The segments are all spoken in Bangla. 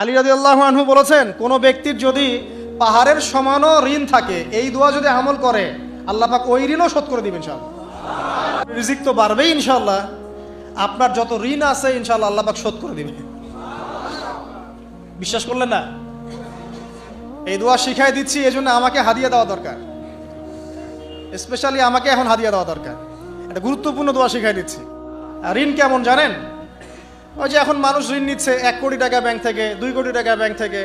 আলী রাদিয়াল্লাহু আনহু বলেছেন, কোনো ব্যক্তির যদি পাহাড়ের সমানও ঋণ থাকে, এই দোয়া যদি আমল করে আল্লাহ পাক ওই ঋণও শোধ করে দিবেন ইনশাআল্লাহ। রিজিক তো বাড়বেই ইনশাআল্লাহ, আপনার যত ঋণ আছে ইনশাআল্লাহ আল্লাহ পাক শোধ করে দিবেন। বিশ্বাস করলেন না? এই দোয়া শিখাই দিচ্ছি, এজন্য আমাকে হাদিয়া দেওয়া দরকার, স্পেশালি আমাকে এখন হাদিয়া দেওয়া দরকার। একটা গুরুত্বপূর্ণ দোয়া শিখাই দিচ্ছি। আর ঋণ কেমন জানেন? ওই যে এখন মানুষ ঋণ নিচ্ছে 1 কোটি টাকা ব্যাংক থেকে, 2 কোটি টাকা ব্যাংক থেকে,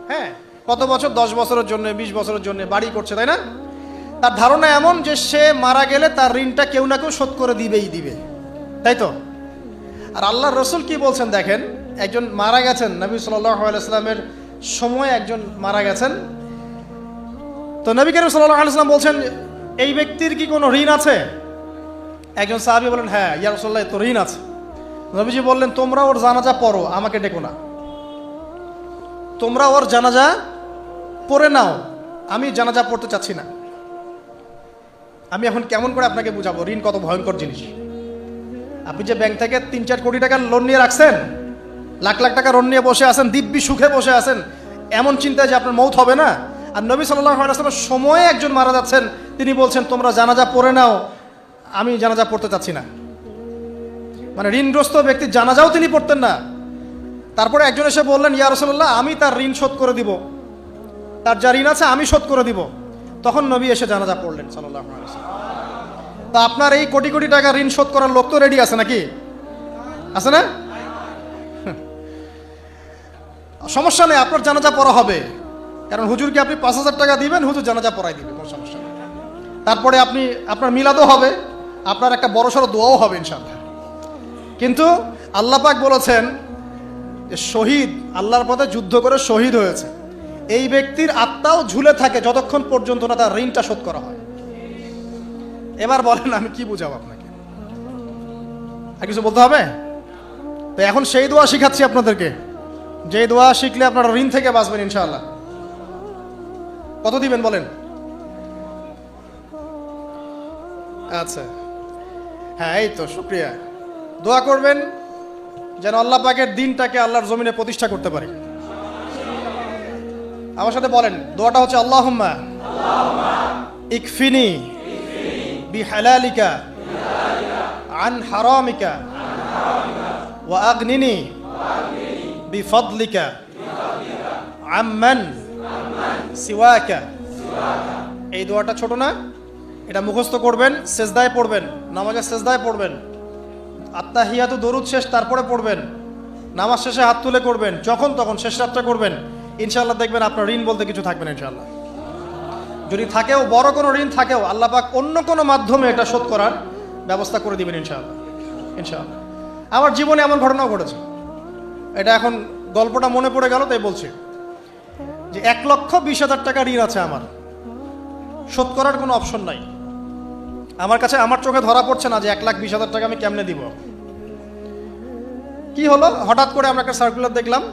হ্যাঁ, কত বছর, 10 বছরের জন্য, 20 বছরের জন্য বাড়ি করছে, তাই না? তার ধারণা এমন যে সে মারা গেলে তার ঋণটা কেউ না কেউ শোধ করে দিবে, তাই তো? আর আল্লাহর রসুল কি বলছেন দেখেন, একজন মারা গেছেন, নবী সাল্লাল্লাহু আলাইহি ওয়াসাল্লামের সময় একজন মারা গেছেন। তো নবী করিম সাল্লাল্লাহু আলাইহি ওয়াসাল্লাম বলছেন, এই ব্যক্তির কি কোনো ঋণ আছে? একজন সাহাবী বলেন, হ্যাঁ ইয়া রাসূলুল্লাহ, তো ঋণ আছে। নবীজি বললেন, তোমরা ওর জানাজা পড়ো, আমাকে ডেকো না। তোমরা ওর জানাজা পড়ে নাও, আমি জানাজা পড়তে চাচ্ছি না। আমি এখন কেমন করে আপনাকে বুঝাবো ঋণ কত ভয়ঙ্কর জিনিস। আপনি যে ব্যাংক থেকে 3-4 কোটি টাকার লোন নিয়ে রাখছেন, লাখ লাখ টাকা লোন নিয়ে বসে আছেন, দিব্যি সুখে বসে আছেন, এমন চিন্তায় যে আপনার মৌত হবে না। আর নবী সাল্লাল্লাহু আলাইহি ওয়াসাল্লামের সময়ে একজন মারা যাচ্ছেন, তিনি বলছেন তোমরা জানাজা পড়ে নাও, আমি জানাজা পড়তে চাচ্ছি না। মানে ঋণগ্রস্ত ব্যক্তির জানাজাও তিনি পড়তেন না। তারপরে একজন এসে বললেন, ইয়া রাসূলুল্লাহ, আমি তার ঋণ শোধ করে দিব, তার যা ঋণ আছে আমি শোধ করে দিব। তখন নবী এসে জানাজা পড়লেন সাল্লাল্লাহু আলাইহি ওয়াসাল্লাম। তা আপনার এই কোটি কোটি টাকা ঋণ শোধ করার লোক তো রেডি আছে নাকি? আছে না? সমস্যা নেই, আপনার জানাজা পড়া হবে। কারণ হুজুরকে আপনি 5,000 টাকা দিবেন, হুজুর জানাজা পড়াই দিবে, কোনো সমস্যা নেই। তারপরে আপনার মিলাদও হবে, আপনার একটা বড়সড় দোয়াও হবে ইনশাআল্লাহ। কিন্তু আল্লাহ পাক বলেছেন যে শহীদ, আল্লাহর পথে যুদ্ধ করে শহীদ হয়েছে, এই ব্যক্তির আত্মাও ঝুলে থাকে যতক্ষণ পর্যন্ত না তার ঋণটা শোধ করা হয়। এবার বলেন আমি কি বুঝাবো আপনাকে? আর কিছু বলতে হবে? তো এখন সেই দোয়া শিখাচ্ছি আপনাদেরকে, যে দোয়া শিখলে আপনারা ঋণ থেকে বাঁচবেন ইনশাআল্লাহ। কত দিবেন বলেন? আচ্ছা, হ্যাঁ, এই তো, শুকরিয়া। দোয়া করবেন যেন আল্লাহ পাকের দিনটাকে আল্লাহর জমিনে প্রতিষ্ঠা করতে পারি। আমার সাথে বলেন, দোয়াটা হচ্ছে আল্লাহুম্মা ইকফিনি বিহালালিকা আন হারামিকা ওয়া আগনিনি বিফদলিকা আম্মান সিওয়াকা। এই দোয়াটা ছোট না, এটা মুখস্থ করবেন, সেজদায় পড়বেন, নামাজের সেজদায় পড়বেন, আত্তাহিয়াতু দরুদ শেষ তারপরে পড়বেন, নামাজ শেষে হাত তুলে করবেন, যখন তখন শেষ রাতটা করবেন। ইনশাআল্লাহ দেখবেন আপনার ঋণ বলতে কিছু থাকবে না ইনশাআল্লাহ। যদি থাকেও, বড় কোনো ঋণ থাকেও, আল্লাহ পাক অন্য কোনো মাধ্যমে এটা শোধ করার ব্যবস্থা করে দিবেন ইনশাআল্লাহ। ইনশাআল্লাহ আমার জীবনে এমন ঘটনাও ঘটেছে, এটা এখন গল্পটা মনে পড়ে গেল তাই বলছি, যে 1,20,000 টাকা ঋণ আছে আমার, শোধ করার কোনো অপশন নাই আমার কাছে। আমার চোখে ধরা পড়ছে না যে 1,20,000 টাকা আমি কেমনে দিব। কি হলো, হঠাৎ করে আমরা একটা সার্কুলার দেখলাম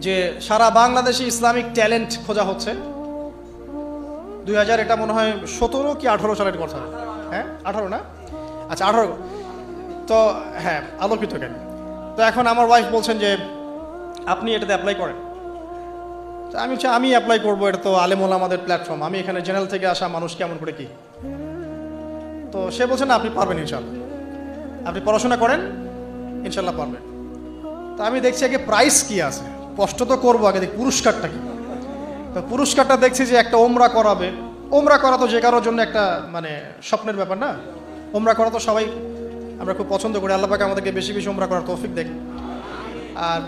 যে সারা বাংলাদেশে ইসলামিক ট্যালেন্ট খোঁজা হচ্ছে। 2000 এটা মনে হয় 17 কি 18 সালের কথা, হ্যাঁ 18 না, আচ্ছা 18। তো হ্যাঁ, আলোকিত কেন। তো এখন আমার ওয়াইফ বলছেন যে আপনি এটাতে অ্যাপ্লাই করেন। আমি অ্যাপ্লাই করবো, এটা তো আলেম ওলামাদের প্ল্যাটফর্ম, আমি এখানে জেনারেল থেকে আসা মানুষ, কেমন করে কি। তো সে বলছেন আপনি পারবেন ইনশাল্লাহ, আপনি পড়াশোনা করেন, ইনশাল্লাহ পারবেন। তো আমি দেখছি আগে প্রাইস কি আছে, কষ্ট তো করবো, আগে দেখি পুরস্কারটা কি। তো পুরস্কারটা দেখছি যে একটা ওমরা করাবে। ওমরা করা তো যে কারোর জন্য একটা মানে স্বপ্নের ব্যাপার না? ওমরা করা তো সবাই আমরা খুব পছন্দ করি, আল্লাহ পাক আমাদেরকে বেশি বেশি ওমরা করার তৌফিক দেখ। আর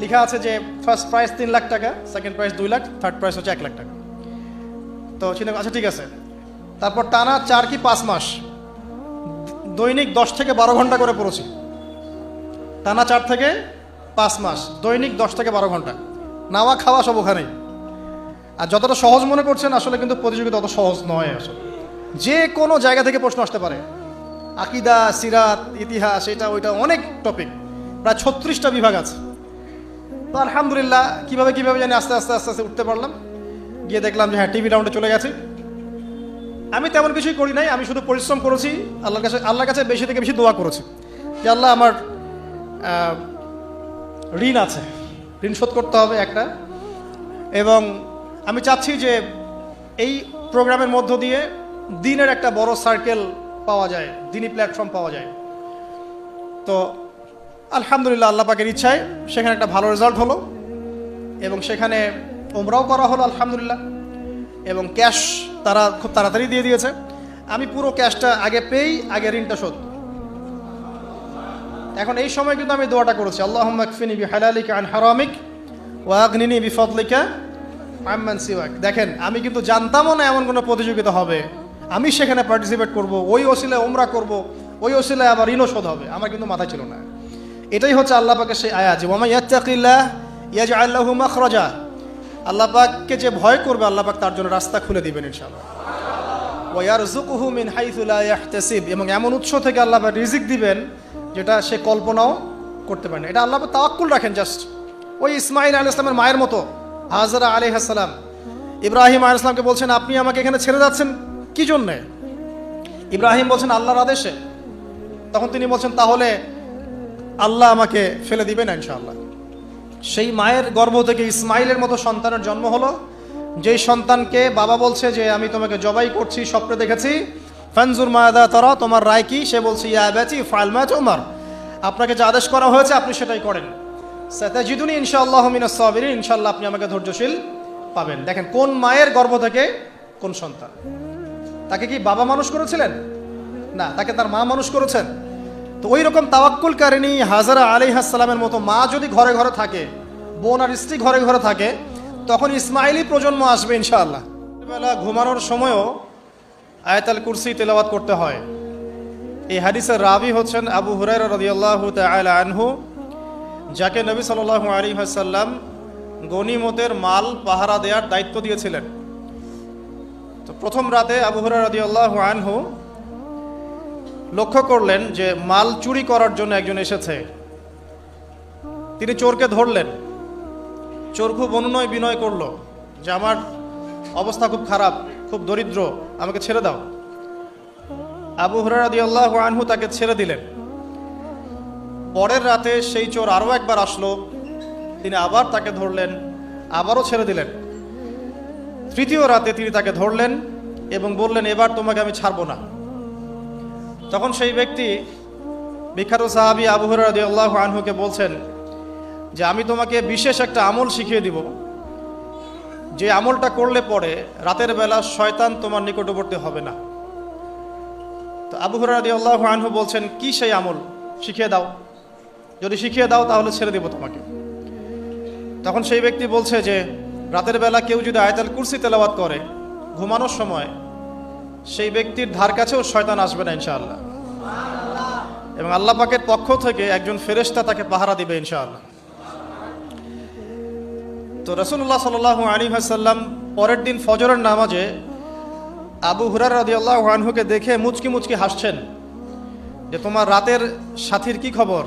লেখা আছে যে ফার্স্ট প্রাইস 3 লাখ টাকা, second prize 2 lakh, third price হচ্ছে 1 লাখ টাকা। তো চিন্তা, আচ্ছা ঠিক আছে। তারপর টানা 4 কি 5 মাস দৈনিক 10 থেকে 12 ঘন্টা করে পড়েছি। টানা 4 থেকে 5 মাস দৈনিক 10 থেকে 12 ঘন্টা, নাওয়া খাওয়া সব ওখানেই। আর যতটা সহজ মনে করছেন, আসলে কিন্তু প্রতিযোগিতা অত সহজ নয়। আসলে যে কোনো জায়গা থেকে প্রশ্ন আসতে পারে, আকিদা, সিরাত, ইতিহাস, এটা ওইটা, অনেক টপিক, প্রায় 36টা বিভাগ আছে। তো আলহামদুলিল্লাহ কিভাবে জানি আস্তে আস্তে উঠতে পারলাম। গিয়ে দেখলাম যে হ্যাঁ, টিভি রাউন্ডে চলে গেছি। আমি তেমন কিছুই করি নাই, আমি শুধু পরিশ্রম করেছি, আল্লাহর কাছে বেশি থেকে বেশি দোয়া করেছি যে আল্লাহ আমার ঋণ আছে, ঋণ শোধ করতে হবে একটা। এবং আমি চাচ্ছি যে এই প্রোগ্রামের মধ্য দিয়ে দিনের একটা বড় সার্কেল পাওয়া যায়, দিনই প্ল্যাটফর্ম পাওয়া যায়। তো আলহামদুলিল্লাহ আল্লাহ পাকের ইচ্ছায় সেখানে একটা ভালো রেজাল্ট হলো এবং সেখানে ওমরাও করা হলো আলহামদুলিল্লাহ। এবং ক্যাশ তারা খুব তাড়াতাড়ি দিয়ে দিয়েছে। আমি পুরো ক্যাশটা আগে পেয়েই আগে ঋণটা শোধ। এখন এই সময় কিন্তু আমি দোয়াটা করেছি, আল্লাহুম্মা কফিনি বিহালালিকা আন হারামিক ওয়া আগনিনি বিফদলিকা আম্মান সিওয়াক। দেখেন, আমি কিন্তু জানতামও না এমন কোনো প্রতিযোগিতা হবে, আমি সেখানে পার্টিসিপেট করব, ওই ওসিলায় ওমরা করব, ওই ওসিলায় আবার ঋণও শোধ হবে, আমার কিন্তু মাথায় ছিল না। এটাই হচ্ছে আল্লাহ পাকের সেই আয়াত, ওয়া মান ইয়াত্তাকিল্লাহ ইয়াজআল লাহু মাখরাজা। আল্লাহ পাককে যে ভয় করবে আল্লাহ পাক তার জন্য রাস্তা খুলে দিবেন ইনশাআল্লাহ। ওয়া ইয়ারযুকুহু মিন হাইথু লা ইয়াহতাসিব, এবং এমন উৎস থেকে আল্লাহ পাক রিজিক দিবেন যেটা সে কল্পনাও করতে পারে না। এটা আল্লাহ পাক তাওয়াক্কুল রাখেন। জাস্ট ওই ইসমাঈল আলাইহিস সালামের মায়ের মতো হাজরা আলাইহিস সালাম ইব্রাহিম আলাইহিস সালামকে বলছেন, আপনি আমাকে এখানে ছেড়ে যাচ্ছেন কি জন্যে? ইব্রাহিম বলছেন আল্লাহর আদেশে। তখন তিনি বলছেন তাহলে আল্লাহ আমাকে ফেলে দিবেন ইনশাআল্লাহ। সেই মায়ের গর্ভ থেকে ইসমাইলের মতো সন্তানের জন্ম হলো, যেই সন্তানকে বাবা বলছে যে আমি তোমাকে জবাই করছি, স্বপ্নে দেখেছি, ফানজুর মাদা তারা, তোমার রায় কি? সে বলছে ইয়া আবাতি ফাআল মা তুমার, আপনাকে যে আদেশ করা হয়েছে আপনি সেটাই করেন। সাতাজিদুনি ইনশাআল্লাহু মিনাস সাবিরিন, ইনশাআল্লাহ আপনি আমাকে ধৈর্যশীল পাবেন। দেখেন কোন মায়ের গর্ভ থেকে কোন সন্তান। তাকে কি বাবা মানুষ করেছিলেন? না, তাকে তার মা মানুষ করেছেন। তো ওই রকম তাওয়াক্কুলকারিনী হাজরা আলাইহিস সালামের মতো মা যদি ঘরে ঘরে থাকে, বোন আর স্ত্রী ঘরে ঘরে থাকে, তখন ইসমাইলি প্রজন্ম আসবে ইনশাআল্লাহ। বেলা ঘুমানোর সময়ও আয়াতুল কুরসি তেলাওয়াত করতে হয়। এই হাদিসের রাবি হচ্ছেন আবু হুরায়রা রাদিয়াল্লাহু তাআলা আনহু, যাকে নবী সাল্লাল্লাহু আলাইহি ওয়াসাল্লাম গনিমতের মাল পাহারা দেওয়ার দায়িত্ব দিয়েছিলেন। তো প্রথম রাতে আবু হুরায়রা রাদিয়াল্লাহু আনহু লক্ষ্য করলেন যে মাল চুরি করার জন্য একজন এসেছে। তিনি চোরকে ধরলেন। চোর খুব অনুনয় বিনয় করলো যে আমার অবস্থা খুব খারাপ, খুব দরিদ্র, আমাকে ছেড়ে দাও। আবু হুরায়রা রাদিয়াল্লাহু আনহু তাকে ছেড়ে দিলেন। পরের রাতে সেই চোর আরও একবার আসলো, তিনি আবার তাকে ধরলেন, আবারও ছেড়ে দিলেন। তৃতীয় রাতে তিনি তাকে ধরলেন এবং বললেন এবার তোমাকে আমি ছাড়বো না। তখন সেই ব্যক্তি বিখ্যাত সাহাবী আবু হুরায়রা রাদিয়াল্লাহু আনহুকে বলছেন যে আমি তোমাকে বিশেষ একটা আমল শিখিয়ে দিব, যে আমলটা করলে পরে রাতের বেলা শয়তান তোমার নিকটবর্তী হবে না। তো আবু হুরায়রা রাদিয়াল্লাহু আনহু বলছেন কি সেই আমল, শিখিয়ে দাও, যদি শিখিয়ে দাও তাহলে ছেড়ে দেব তোমাকে। তখন সেই ব্যক্তি বলছে যে রাতের বেলা কেউ যদি আয়াতুল কুরসি তেলাওয়াত করে ঘুমানোর সময়, সেই ব্যক্তির ধার কাছেও শয়তান আসবে না ইনশাআল্লাহ, এবং আল্লাহ পাকের পক্ষ থেকে একজন ফেরেশতা তাকে পাহারা দিবে ইনশাআল্লাহ। তো রাসূলুল্লাহ সাল্লাল্লাহু আলাইহি ওয়াসাল্লাম পরের দিন ফজরের নামাজে আবু হুরায়রা রাদিয়াল্লাহু আনহুকে দেখে মুচকি মুচকি হাসছেন যে তোমার রাতের সাথীর কি খবর?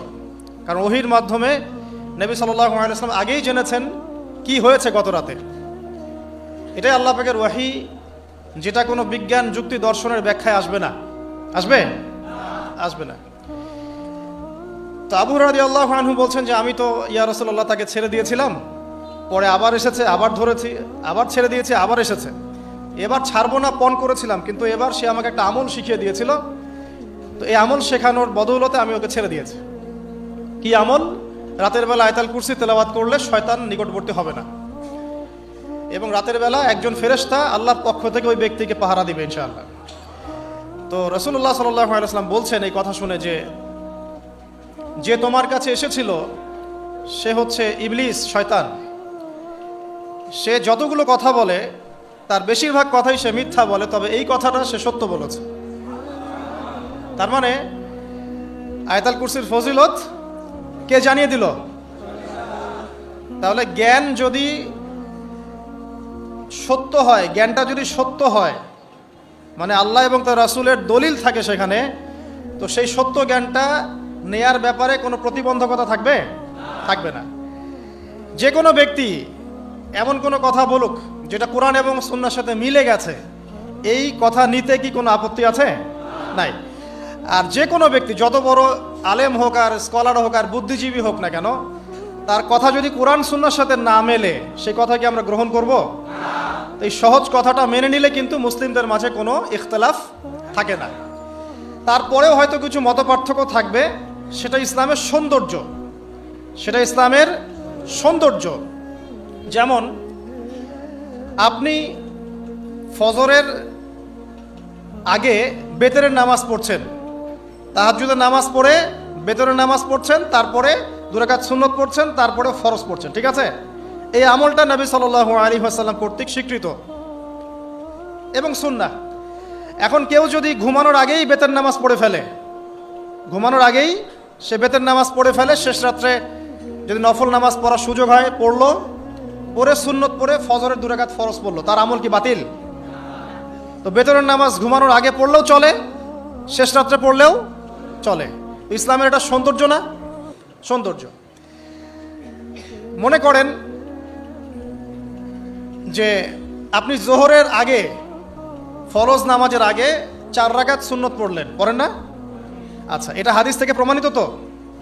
কারণ ওহীর মাধ্যমে নবী সাল্লাল্লাহু আলাইহি ওয়াসাল্লাম আগেই জেনেছেন কি হয়েছে গত রাতে। এটাই আল্লাহ পাকের ওয়াহী, যেটা কোনো বিজ্ঞান যুক্তি দর্শনের ব্যাখ্যায় আসবে না। আসবে? আসবে না। তো আবু হুরায়রা রাদিয়াল্লাহু আনহু বলছেন যে আমি তো ইয়া রাসূলুল্লাহ তাকে ছেড়ে দিয়েছিলাম, পরে আবার এসেছে, আবার ধরেছি, আবার ছেড়ে দিয়েছে, আবার এসেছে, এবার ছাড়বো না পণ করেছিলাম, কিন্তু এবার সে আমাকে একটা আমল শিখিয়ে দিয়েছিল, তো এই আমল শেখানোর বদৌলতে আমি ওকে ছেড়ে দিয়েছি। কি আমল? রাতের বেলা আয়াতুল কুরসি তেলাওয়াত করলে শয়তান নিকটবর্তী হবে না, এবং রাতের বেলা একজন ফেরেশতা আল্লাহর পক্ষ থেকে ওই ব্যক্তিকে পাহারা দিবে ইনশাআল্লাহ। তো রাসূলুল্লাহ সাল্লাল্লাহু আলাইহি ওয়াসাল্লাম বলছেন এই কথা শুনে যে যে তোমার কাছে এসেছিল সে হচ্ছে ইবলিস, শয়তান। সে যতগুলো কথা বলে তার বেশিরভাগ কথাই সে মিথ্যা বলে, তবে এই কথাটা সে সত্য বলেছে। তার মানে আয়াতুল কুরসির ফজিলত কে জানিয়ে দিল? তাহলে জ্ঞান যদি সত্য হয়, জ্ঞানটা যদি সত্য হয়, মানে আল্লাহ এবং তার রাসূলের দলিল থাকে সেখানে, তো সেই সত্য জ্ঞানটা নেয়ার ব্যাপারে কোনো প্রতিবন্ধকতা থাকবে? থাকবে না। যে কোনো ব্যক্তি এমন কোনো কথা বলুক যেটা কোরআন এবং সুন্নাহর সাথে মিলে গেছে, এই কথা নিতে কি কোনো আপত্তি আছে? নাই। আর যে কোনো ব্যক্তি যত বড় আলেম হোক আর স্কলার হোক আর বুদ্ধিজীবী হোক না কেন, তার কথা যদি কোরআন সুন্নাহর সাথে না মেলে সেই কথা কি আমরা গ্রহণ করব? এই সহজ কথাটা মেনে নিলে কিন্তু মুসলিমদের মাঝে কোনো ইখতিলাফ থাকে না। তারপরেও হয়তো কিছু মতপার্থক্য থাকবে, সেটা ইসলামের সৌন্দর্য, সেটা ইসলামের সৌন্দর্য। যেমন আপনি ফজরের আগে বেতরের নামাজ পড়ছেন, তাহাজ্জুদের নামাজ পড়ে বেতরের নামাজ পড়ছেন, তারপরে 2 রাকাত সুন্নত পড়ছেন, তারপরে ফরজ পড়ছেন, ঠিক আছে? এই আমলটা নবী সাল্লাল্লাহু আলাইহি ওয়াসাল্লাম কর্তৃক স্বীকৃত এবং সুন্নাহ। এখন কেউ যদি ঘুমানোর আগেই বেতের নামাজ পড়ে ফেলে, ঘুমানোর আগেই সে বেতের নামাজ পড়ে ফেলে, শেষ রাত্রে যদি নফল নামাজ পড়ার সুযোগ হয় পড়লো, পরে সুন্নত পড়ে ফজরের 2 রাকাত ফরজ পড়লো, তার আমল কি বাতিল? তো বেতরের নামাজ ঘুমানোর আগে পড়লেও চলে, শেষ রাত্রে পড়লেও চলে। ইসলামের এটা সৌন্দর্য না? সৌন্দর্য। মনে করেন যে আপনি জোহরের আগে, ফরজ নামাজের আগে 4 রাকাত সুন্নত পড়লেন, পড়েন না? আচ্ছা, এটা হাদিস থেকে প্রমাণিত তো?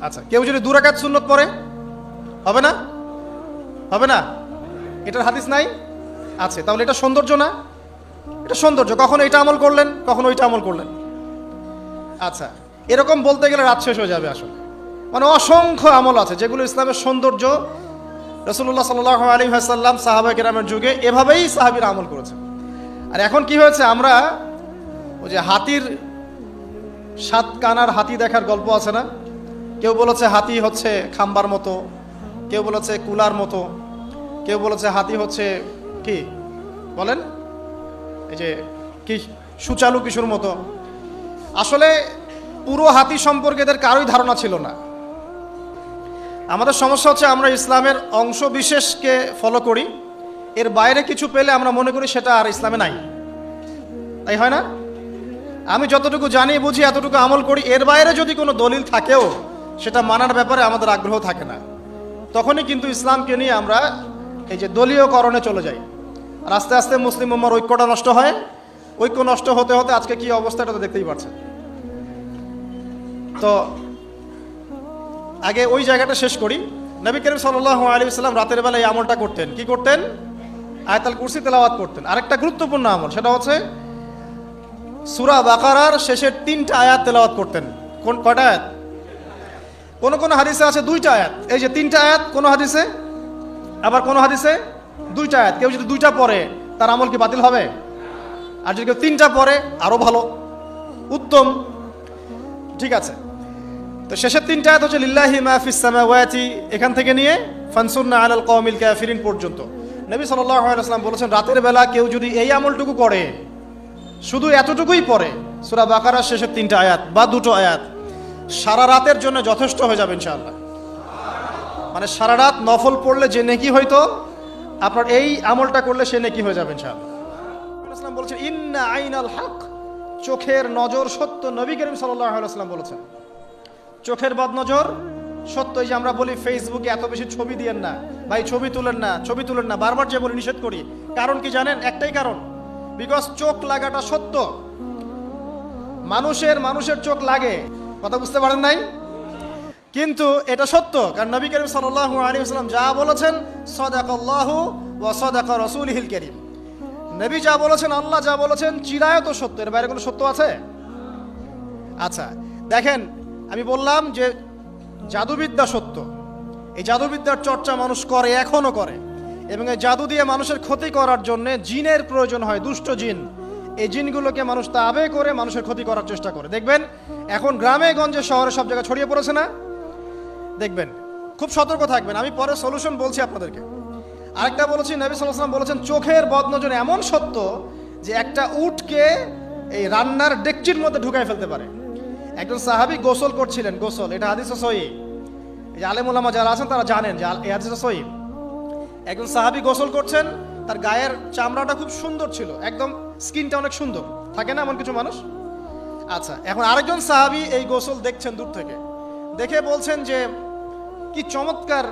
আচ্ছা, কেউ যদি 2 রাকাত সুন্নত পড়ে হবে না? হবে না? এটার হাদিস নাই? আছে, তাহলে এটা সৌন্দর্য না? এটা সৌন্দর্য। কখনো এটা আমল করলেন, কখনো ওইটা আমল করলেন। আচ্ছা, এরকম বলতে গেলে রাত শেষ হয়ে যাবে আসলে। মানে অসংখ্য আমল আছে যেগুলো ইসলামের সৌন্দর্য। রাসূলুল্লাহ সাল্লাল্লাহু আলাইহি ওয়াসাল্লাম সাহাবা কেরামের যুগে এভাবেই সাহাবীরা আমল করেছেন। আর এখন কি হয়েছে, আমরা ওই যে হাতির 7 কানার হাতি দেখার গল্প আছে না? কেউ বলেছে হাতি হচ্ছে খাম্বার মতো, কেউ বলেছে কুলার মতো, কেউ বলেছে হাতি হচ্ছে কি বলেন, এই যে কি সুচালু কিশোর মতো। আসলে পুরো হাতি সম্পর্কে এদের কারোই ধারণা ছিল না। আমাদের সমস্যা হচ্ছে আমরা ইসলামের অংশ বিশেষকে ফলো করি, এর বাইরে কিছু পেলে আমরা মনে করি সেটা আর ইসলামে নাই। তাই হয় না? আমি যতটুকু জানি বুঝি এতটুকু আমল করি, এর বাইরে যদি কোনো দলিল থাকেও সেটা মানার ব্যাপারে আমাদের আগ্রহ থাকে না। তখনই কিন্তু ইসলামকে নিয়ে আমরা এই যে দলীয়করণে চলে যাই, আর আস্তে আস্তে মুসলিম উম্মার ঐক্যটা নষ্ট হয়। ঐক্য নষ্ট হতে হতে আজকে কি অবস্থা এটা তো দেখতেই পাচ্ছেন। তো আগে ওই জায়গাটা শেষ করি। নবী করিম সাল্লাল্লাহু আলাইহি ওয়াসাল্লাম রাতের বেলা এই আমলটা করতেন। কি করতেন? আয়াতুল কুরসি তেলাওয়াত করতেন। আরেকটা গুরুত্বপূর্ণ আমল, সেটা হচ্ছে সূরা বাকারার শেষের 3টা আয়াত তেলাওয়াত করতেন। কয়টা আয়াত? কোন কোন হাদিসে আছে 2টা আয়াত, এই যে 3টা আয়াত কোন হাদিসে, আবার কোন হাদিসে 2টা আয়াত। কেউ যদি 2টা পড়ে তার আমল কি বাতিল হবে? আর যদি কেউ 3টা পড়ে আরো ভালো, উত্তম, ঠিক আছে। তো শেষের 3টা আয়াত হচ্ছে লিল্লাহি মা ফিস সামাওয়াতি, এখান থেকে নিয়ে ফানসুরনা আলাল কওমিল কাফিরিন পর্যন্ত। নবী সাল্লাল্লাহু আলাইহি ওয়াসাল্লাম বলেছেন রাতের বেলা কেউ যদি এই আমলটুকু করে, শুধু এতটুকুই পড়ে, সূরা বাকারার শেষের 3টা আয়াত বা 2টো আয়াত, সারা রাতের জন্য যথেষ্ট হয়ে যাবে ইনশাআল্লাহ। মানে সারা রাত নফল পড়লে যে নেকি হইতো, আপনার এই আমলটা করলে সে নেকি হয়ে যাবে ইনশাআল্লাহ। ইসলাম বলেছেন ইন্না আইনাল হক, চোখের নজর সত্য। নবী করিম সাল্লাল্লাহু আলাইহি ওয়াসাল্লাম বলেছেন চোখের বদনজর সত্য। এই যে আমরা বলি ফেসবুকে এত বেশি ছবি দিয়েন না ভাই, ছবি তুলেন না, ছবি তুলেন না, বারবার যে বলি নিষেধ করি, কারণ কি জানেন? একটাই কারণ, বিকজ চোখ লাগাটা সত্য। মানুষের চোখ লাগে, কথা বুঝতে পারেন নাই? কিন্তু এটা সত্য, কারণ নবী করিম সাল্লাল্লাহু আলাইহি ওয়াসাল্লাম যা বলেছেন সাদাকাল্লাহু ওয়া সাদাকা রাসূলুহুল কারীম। নবী যা বলেছেন, আল্লাহ যা বলেছেন চিরায়ত সত্য, এর বাইরে কোনো সত্য আছে? আচ্ছা দেখেন, আমি বললাম যে জাদুবিদ্যা সত্য। এই জাদুবিদ্যার চর্চা মানুষ করে, এখনো করে, এবং এই জাদু দিয়ে মানুষের ক্ষতি করার জন্য জিনের প্রয়োজন হয়, দুষ্ট জিন। এই জিনগুলোকে মানুষ তাবে করে মানুষের ক্ষতি করার চেষ্টা করে। দেখবেন এখন গ্রামে গঞ্জে শহরে সব জায়গায় ছড়িয়ে পড়েছে না? দেখবেন, খুব সতর্ক থাকবেন। আমি পরে সলিউশন বলছি আপনাদেরকে। আরেকটা বলেছি, নবী সাল্লাল্লাহু আলাইহি ওয়াসাল্লাম বলেছেন চোখের বদনজর এমন সত্য যে একটা উটকে এই রান্নার ডেকচির মধ্যে ঢুকায় ফেলতে পারে। একজন সাহাবী গোসল করছিলেন, গোসল, এটা হাদিস সহিহ। এই যে আলেম ওলামা যারা আছেন তারা জানেন যে এই হাদিস সহিহ। একজন সাহাবী গোসল করছেন, তার গায়ের চামড়াটা খুব সুন্দর ছিল, একদম স্কিনটা অনেক সুন্দর থাকে না এমন কিছু মানুষ? আচ্ছা, এখন আরেকজন সাহাবী এই গোসল দেখছেন দূর থেকে, দেখে বলছেন যে কি চমৎকার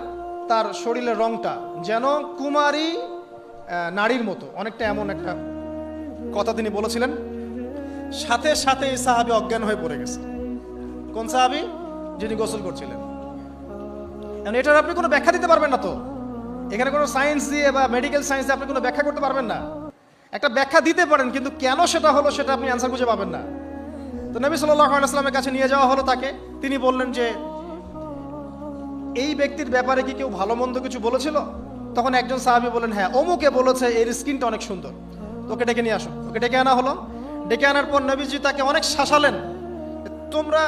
তার শরীরের রংটা, যেন কুমারী নারীর মতো, অনেকটা এমন একটা কথা তিনি বলেছিলেন। সাথে সাথে এই সাহাবী অজ্ঞান হয়ে পড়ে গেছে। কোন সাহাবী? যিনি গোসল করছিলেন। কারণ এটার আপনি কোনো ব্যাখ্যা দিতে পারবেন না। তো এখানে কোনো সায়েন্স দিয়ে বা মেডিকেল সায়েন্স দিয়ে আপনি কোনো ব্যাখ্যা করতে পারবেন না। একটা ব্যাখ্যা দিতে পারেন, কিন্তু কেন সেটা হলো সেটা আপনি অ্যান্সার খুঁজে পাবেন না। তো নবী সাল্লাল্লাহু আলাইহি ওয়াসাল্লামের কাছে নিয়ে যাওয়া হলো তাকে। তিনি বললেন যে এই ব্যক্তির ব্যাপারে কি কেউ ভালো মন্দ কিছু বলেছিল? তখন একজন সাহাবী বললেন, হ্যাঁ, অমুকে বলেছে এর স্কিনটা অনেক সুন্দর, তোকে ডেকে নিয়ে আসো। ওকে ডেকে আনা হলো। ডেকে আনার পর নবীজি তাকে অনেক শাসালেন, তোমরা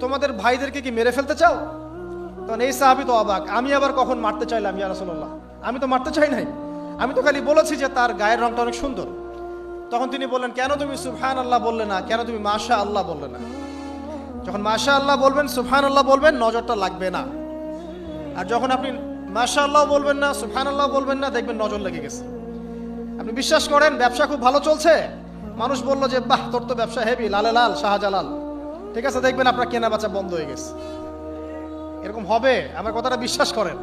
তোমাদের ভাইদেরকে কি মেরে ফেলতে চাও? তখন এই সাহাবী তো অবাক, আমি আবার কখন মারতে চাইলাম ইয়া রাসূলুল্লাহ? আমি তো মারতে চাই নাই, আমি তো খালি বলেছি যে তার গায়ের রংটা অনেক সুন্দর। তখন তিনি বললেন, কেন তুমি সুবহানাল্লাহ বললে না? কেন তুমি মাশা আল্লাহ বললে না? যখন মাশা আল্লাহ বলবেন, সুবহানাল্লাহ বলবেন, নজরটা লাগবে না। আর যখন আপনি মাশা আল্লাহ বলবেন না, সুবহানাল্লাহ বলবেন না, দেখবেন নজর লেগে গেছে। আপনি বিশ্বাস করেন ব্যবসা খুব ভালো চলছে, মানুষ বলল যে বাহ তোর তো ব্যবসা হেভি, লালে লাল শাহজালাল, ঠিক আছে, দেখবেন আপনার কেনা বেচা বন্ধ হয়ে গেছে। এরকম হবে, আমার কথাটা বিশ্বাস করেন।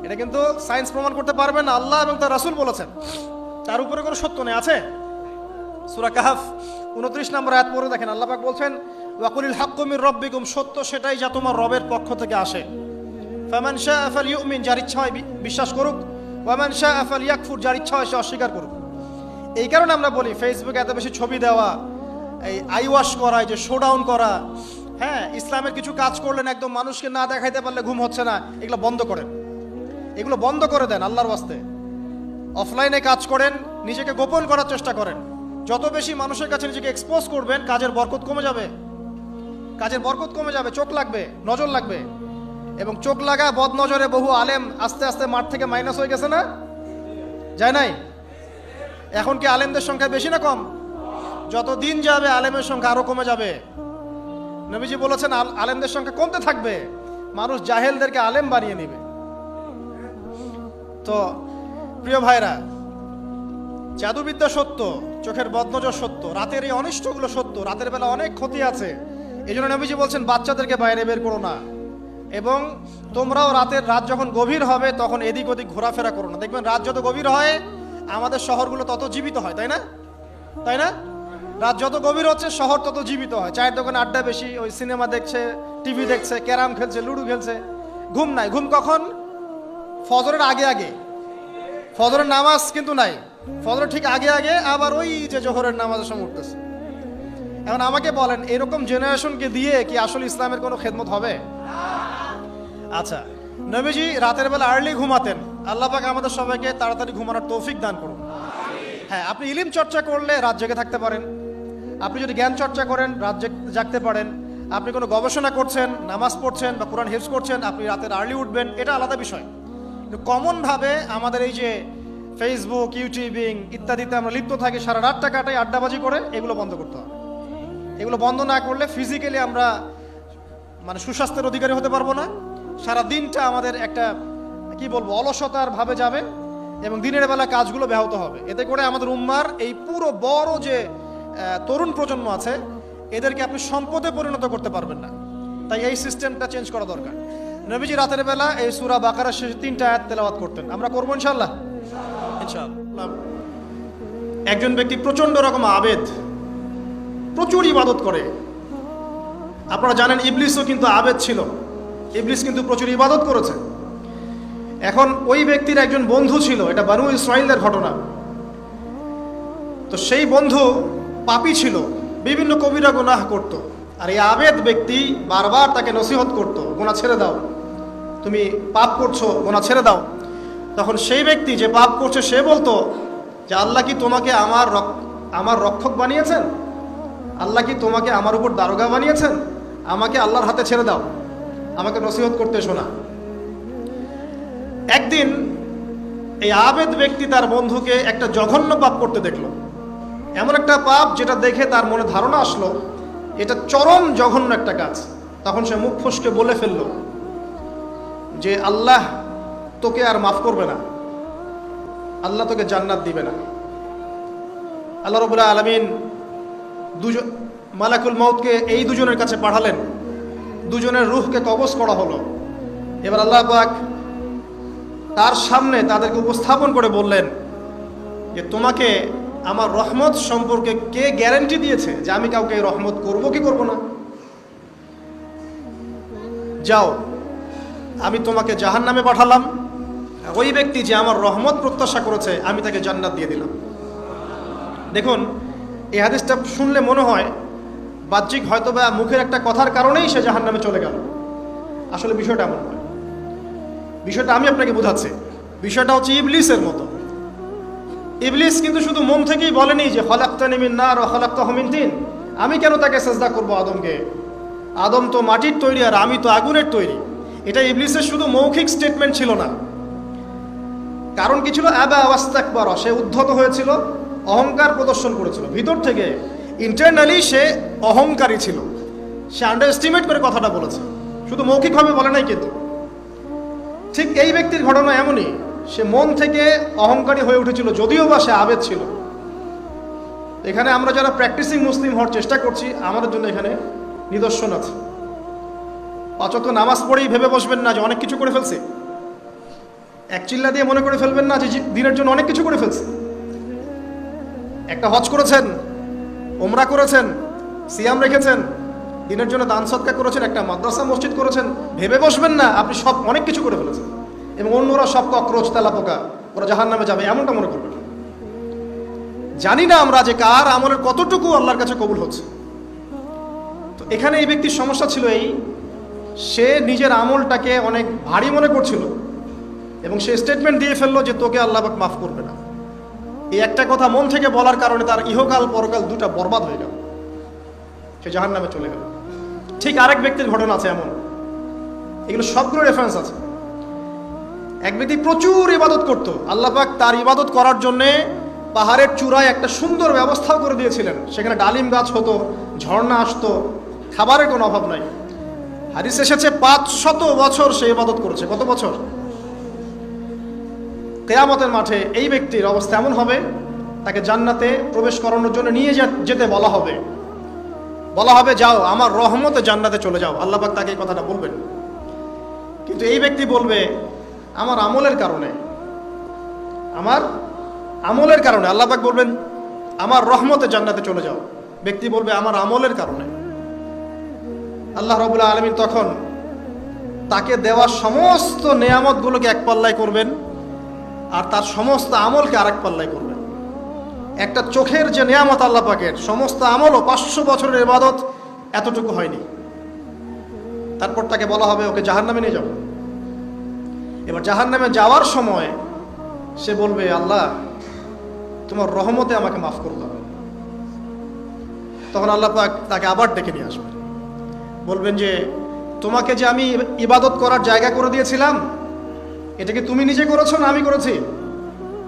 এটা কিন্তু সায়েন্স প্রমাণ করতে পারবে না, আল্লাহ এবং তার রাসূল বলেছেন, তার উপরে কোনো সত্য নেই। আছে সূরা কাহফ 29 নম্বর আয়াত পড়ে দেখেন, আল্লাহ পাক বলছেন, ওয়াকুলিল হাক্কু মির রাব্বিকুম, সত্য সেটাই যা তোমার রবের পক্ষ থেকে আসে। ফামান শাআ ফালইউমিন, যার ইচ্ছা হয় বিশ্বাস করুক, ওয়ামান শাআ ফালইয়াকফুর, যার ইচ্ছা হয় সে অস্বীকার করুক। এই কারণে আমরা বলি ফেসবুকে এত বেশি ছবি দেওয়া, এই আই ওয়াশ করা, যে শোডাউন করা, হ্যাঁ, ইসলামের কিছু কাজ করলেন একদম মানুষকে না দেখাইতে পারলে ঘুম হচ্ছে না, এগুলো বন্ধ করেন, এগুলো বন্ধ করে দেন আল্লাহর ওয়াস্তে। অফলাইনে কাজ করেন, নিজেকে গোপন করার চেষ্টা করেন। যত বেশি মানুষের কাছে নিজেকে এক্সপোজ করবেন, কাজের বরকত কমে যাবে, কাজের বরকত কমে যাবে, চোখ লাগবে, নজর লাগবে। এবং চোখ লাগা বদ নজরে বহু আলেম আস্তে আস্তে মাঠ থেকে মাইনাস হয়ে গেছে না? যায় নাই? এখন কি আলেমদের সংখ্যা বেশি না কম? যত দিন যাবে আলেমের সংখ্যা আরো কমে যাবে। নবীজি বলেছেন আলেমদের সংখ্যা কমতে থাকবে, মানুষ জাহেলদেরকে আলেম বানিয়ে নেবে। তো প্রিয় ভাইরা, জাদুবিদ্যা সত্য, চোখের বদনজর সত্য, রাতের এই অনিষ্টগুলো সত্য, রাতের বেলা অনেক ক্ষতি আছে। এই জন্য নবীজি বলছেন বাচ্চাদেরকে বাইরে বের করো না, এবং তোমরাও রাত যখন গভীর হবে তখন এদিক ওদিক ঘোরাফেরা করো না। দেখবেন রাত যত গভীর হয় আমাদের শহরগুলো তত জীবিত হয়, তাই না? তাই না? রাত যত গভীর হচ্ছে শহর তত জীবিত হয়। চায়ের দোকানে আড্ডা বেশি, ওই সিনেমা দেখছে, টিভি দেখছে, ক্যারাম খেলছে, লুডো খেলছে, ঘুম নাই। ঘুম কখন? ফজরের আগে আগে। ফজরের নামাজ কিন্তু নাই, ফজরের ঠিক আগে আগে, আবার ওই যে জোহরের নামাজের সময় উঠতেছে। এখন আমাকে বলেন, এরকম জেনারেশনকে দিয়ে কি আসলে ইসলামের কোনো খেদমত হবে? আচ্ছা, নবীজি রাতের বেলা আর্লি ঘুমাতেন। আল্লাহ পাক আমাদের সবাইকে তাড়াতাড়ি ঘুমানোর তৌফিক দান করুন। হ্যাঁ, আপনি ইলম চর্চা করলে রাত জেগে থাকতে পারেন, আপনি যদি জ্ঞান চর্চা করেন রাত জাগতে পারেন, আপনি কোনো গবেষণা করছেন, নামাজ পড়ছেন বা কোরআন হিফজ করছেন, আপনি রাতের আর্লি উঠবেন, এটা আলাদা বিষয়। কিন্তু কমনভাবে আমাদের এই যে ফেসবুক, ইউটিউবিং ইত্যাদিতে আমরা লিপ্ত থাকি, সারা রাতটা কাটাই আড্ডাবাজি করে, এগুলো বন্ধ করতে হবে। এগুলো বন্ধ না করলে ফিজিক্যালি আমরা মানে সুস্বাস্থ্যের অধিকারী হতে পারবো না। সারা দিনটা আমাদের একটা কি বলবো অলসতার ভাবে যাবে, এবং দিনের বেলা কাজগুলো ব্যাহত হবে। এতে করে আমাদের উম্মার এই পুরো বড় যে তরুণ প্রজন্ম আছে, এদেরকে আপনি সম্পদে পরিণত করতে পারবেন না। তাই এই সিস্টেমটা চেঞ্জ করা দরকার। নবীজি রাতের বেলা এই সূরা বাকারার শেষ 3টা আয়াত তেলাওয়াত করতেন। আমরা করবো ইনশাআল্লাহ। ইনশাআল্লাহ। একজন ব্যক্তি প্রচন্ড রকম আবেদ, প্রচুর ইবাদত করে। আপনারা জানেন ইবলিসও কিন্তু আবেদ ছিল, ইবলিস কিন্তু প্রচুর ইবাদত করেছে। এখন ওই ব্যক্তির একজন বন্ধু ছিল, এটা বানু ইসরাইলের ঘটনা। তো সেই বন্ধু পাপী ছিল, বিভিন্ন কবিরা গুনাহ করত। আর এই আবেদ ব্যক্তি বারবার তাকে নসিহত করত, গুনাহ ছেড়ে দাও, তুমি পাপ করছো, গুনাহ ছেড়ে দাও। তখন সেই ব্যক্তি যে পাপ করছে সে বলতো যে আল্লাহ কি তোমাকে আমার রক্ষক বানিয়েছেন? আল্লাহ কি তোমাকে আমার উপর দারোগা বানিয়েছেন? আমাকে আল্লাহর হাতে ছেড়ে দাও, আমাকে নসিহত করতে এসো না। একদিন এই আবেদ ব্যক্তি তার বন্ধুকে একটা জঘন্য পাপ করতে দেখলো, এমন একটা পাপ যেটা দেখে তার মনে ধারণা আসলো এটা চরম জঘন্য একটা কাজ। তখন সে মুখ ফসকে বলে ফেলল যে আল্লাহ তোকে আর মাফ করবে না, আল্লাহ তোকে জান্নাত দিবে না। আল্লাহ রাব্বুল আলামিন মালাকুল মউতকে এই দুজনের কাছে পাঠালেন, দুজনের রূহকে কবজ করা হলো। এবার আল্লাহ পাক তার সামনে তাদেরকে উপস্থাপন করে বললেন যে তোমাকে আমার রহমত সম্পর্কে কে গ্যারান্টি দিয়েছে যে আমি কাউকে রহমত করব কি করব না? যাও আমি তোমাকে জাহান্নামে পাঠালাম, ওই ব্যক্তি যে আমার রহমত প্রত্যাশা করেছে আমি তাকে জান্নাত দিয়ে দিলাম। দেখুন, এই হাদিসটা শুনলে মনে হয় বাহ্যিক হয়তো বা মুখের একটা কথার কারণেই সে জাহান্নামে চলে গেল। আসলে বিষয়টা এমন নয়। বিষয়টা আমি আপনাকে বোঝাচ্ছি। বিষয়টা হচ্ছে ইবলিসের মতো। ইবলিস কিন্তু শুধু মন থেকেই বলেনি যে খলাকতানি মিন নার ওয়া খলাকতাহু মিন তিন, আমি কেন তাকে সেজদা করব আদমকে, আদম তো মাটির তৈরি আর আমি তো আগুনের তৈরি। এটা ইবলিসের শুধু মৌখিক স্টেটমেন্ট ছিল না, কারণ কি ছিল? আবা ওয়াস্তাকবার, সে উদ্ধত হয়েছিল, অহংকার প্রদর্শন করেছিল। ভিতর থেকে ইন্টারনালি সে অহংকারী ছিল, সে আন্ডার এস্টিমেট করে কথাটা বলেছে, শুধু মৌখিকভাবে বলে নাই। কিন্তু ঠিক এই ব্যক্তির ঘটনা এমনই, সে মন থেকে অহংকারী হয়ে উঠেছিল, যদিও বা সে আবেদ ছিল। এখানে আমরা যারা প্র্যাকটিসিং মুসলিম হওয়ার চেষ্টা করছি, আমাদের জন্য এখানে নিদর্শন আছে। পাঁচ ওয়াক্ত নামাজ পড়েই ভেবে বসবেন না যে অনেক কিছু করে ফেলছে, এক চিল্লা দিয়ে মনে করে ফেলবেন না যে দিনের জন্য অনেক কিছু করে ফেলছে। একটা হজ করেছেন, ওমরা করেছেন, সিয়াম রেখেছেন, দিনের জন্য দান সদকা করেছেন, একটা মাদ্রাসা মসজিদ করেছেন, ভেবে বসবেন না আপনি সব অনেক কিছু করে ফেলেছেন এবং অন্যরা সব ককরোচ তেলাপোকা, ওরা জাহান্নামে যাবে, এমনটা মনে করবেন। জানি না আমরা যে কার আমলের কতটুকু আল্লাহর কাছে কবুল হচ্ছে। তো এখানে এই ব্যক্তির সমস্যা ছিল এই, সে নিজের আমলটাকে অনেক ভারী মনে করছিল এবং সে স্টেটমেন্ট দিয়ে ফেললো যে তোকে আল্লাহ পাক মাফ করবে না। এই একটা কথা মন থেকে বলার কারণে তার ইহকাল পরকাল দুটা বরবাদ হয়ে গেল, সে জাহান্নামে চলে গেল। ঠিক আরেক ব্যক্তির ঘটনা আছে এমন, এগুলো সবগুলো রেফারেন্স আছে। এক ব্যক্তি প্রচুর ইবাদত করত, আল্লাহ পাক তার ইবাদত করার জন্যে পাহাড়ের চূড়ায় একটা সুন্দর ব্যবস্থাও করে দিয়েছিলেন, সেখানে ডালিম গাছ হতো, ঝর্ণা আসতো, খাবারের কোনো অভাব নাই। হাদিস এসেছে 500 বছর সে ইবাদত করেছে। কত বছর? কিয়ামতের মাঠে এই ব্যক্তির অবস্থা এমন হবে, তাকে জান্নাতে প্রবেশ করানোর জন্য নিয়ে যেতে বলা হবে, যাও আমার রহমতে জান্নাতে চলে যাও। আল্লাহ পাক তাকে এই কথাটা বলবেন, কিন্তু এই ব্যক্তি বলবে আমার আমলের কারণে, আল্লাহ পাক বলবেন আমার রহমতে জান্নাতে চলে যাও। ব্যক্তি বলবে আমার আমলের কারণে। আল্লাহ রাব্বুল আলামিন তখন তাকে দেওয়া সমস্ত নেয়ামতগুলোকে এক পাল্লায় করবেন আর তার সমস্ত আমলকে আরেক পাল্লায় করবেন। একটা চোখের যে নেয়ামত আল্লাহ পাকের, সমস্ত আমলও 500 বছরের ইবাদত এতটুকু হয়নি। তারপর তাকে বলা হবে ওকে জাহান্নামে নিয়ে যাও। এবার জাহান্নামে যাওয়ার সময় সে বলবে আল্লাহ তোমার রহমতে আমাকে মাফ করে দাও। তখন আল্লাহ পাক তাকে আবার ডেকে নিয়ে আসবেন, বলবেন যে তোমাকে যে আমি ইবাদত করার জায়গা করে দিয়েছিলাম, এটা কি তুমি নিজে করেছো না আমি করেছি?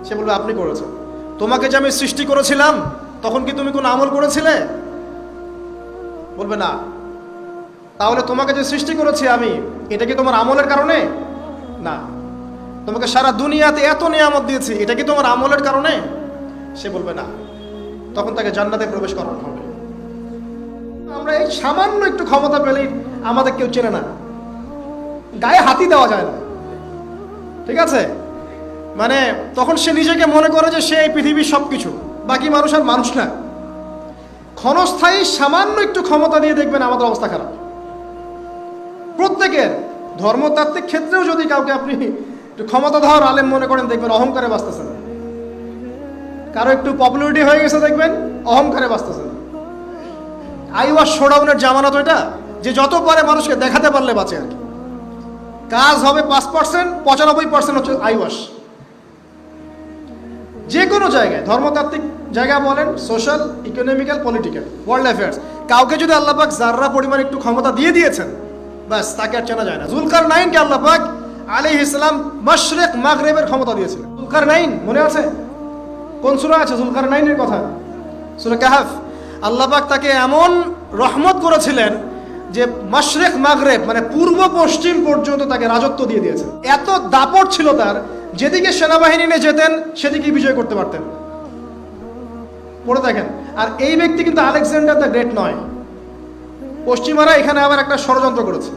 সে বলবে আপনি করেছেন। তোমাকে যে আমি সৃষ্টি করেছিলাম তখন কি তুমি কোনো আমল করেছিলে? বলবে না। তাহলে তোমাকে যে সৃষ্টি করেছি আমি, এটা কি তোমার আমলের কারণে? না। তোমাকে সারা দুনিয়াতে এত নিয়ামত দিয়েছি, এটা কি তোমার আমলের কারণে? সে বলবে না। তখন তাকে জান্নাতে প্রবেশ করানো হবে। আমরা এই সামান্য একটু ক্ষমতা পেলেই আমাদের কেউ চেনে না, গায়ে হাতি দেওয়া যায় না, ঠিক আছে? মানে তখন সে নিজেকে মনে করে যে সে এই পৃথিবীর সব কিছু, বাকি মানুষ আর মানুষ না। ক্ষণস্থায়ী সামান্য একটু ক্ষমতা দিয়ে দেখবেন আমাদের অবস্থা খারাপ। প্রত্যেকের ধর্মতাত্ত্বিক ক্ষেত্রেও যদি কাউকে আপনি একটু ক্ষমতাধর আলেম মনে করেন, দেখবেন অহংকারে বাঁচতেছেন। কারো একটু পপুলারিটি হয়ে গেছে, দেখবেন অহংকারে বাঁচতেছেন। আইওয়াশ শোডাউনের জামানত এটা, যে যত পারে মানুষকে দেখাতে পারলে বাঁচে আর কি। কাজ হবে 5%, 95% হচ্ছে আইওয়াশ। যে কোনো জায়গায়, ধর্মতাত্ত্বিক জায়গা বলেন, social, economical, political, world affairs, কাউকে যদি আল্লাহ পাক যাররা পরিমাণ একটু ক্ষমতা দিয়ে দিয়েছেন, ব্যাস তাকে আর চেনা যায় না। যুলকারনাইনকে আল্লাহ পাক আলাইহিস সালাম মাশরিক মাগরিবের ক্ষমতা দিয়েছিলেন। যুলকারনাইন মনে আছে? কোন সূরা আছে যুলকারনাইনের কথা? সূরা কাহফ। আল্লাহ পাক তাকে এমন রহমত করেছিলেন যে মাশরিক মাগরিব মানে পূর্ব পশ্চিম পর্যন্ত তাকে রাজত্ব দিয়ে দিয়েছেন। এত দাপট ছিল তার, যেদিকে সেনাবাহিনী নিয়ে যেতেন সেদিকে বিজয় করতে পারতেন। পড়ে দেখেন। আর এই ব্যক্তি কিন্তু আলেকজান্ডার দ্য গ্রেট নয়। পশ্চিমারা এখানে আবার একটা ষড়যন্ত্র করেছে,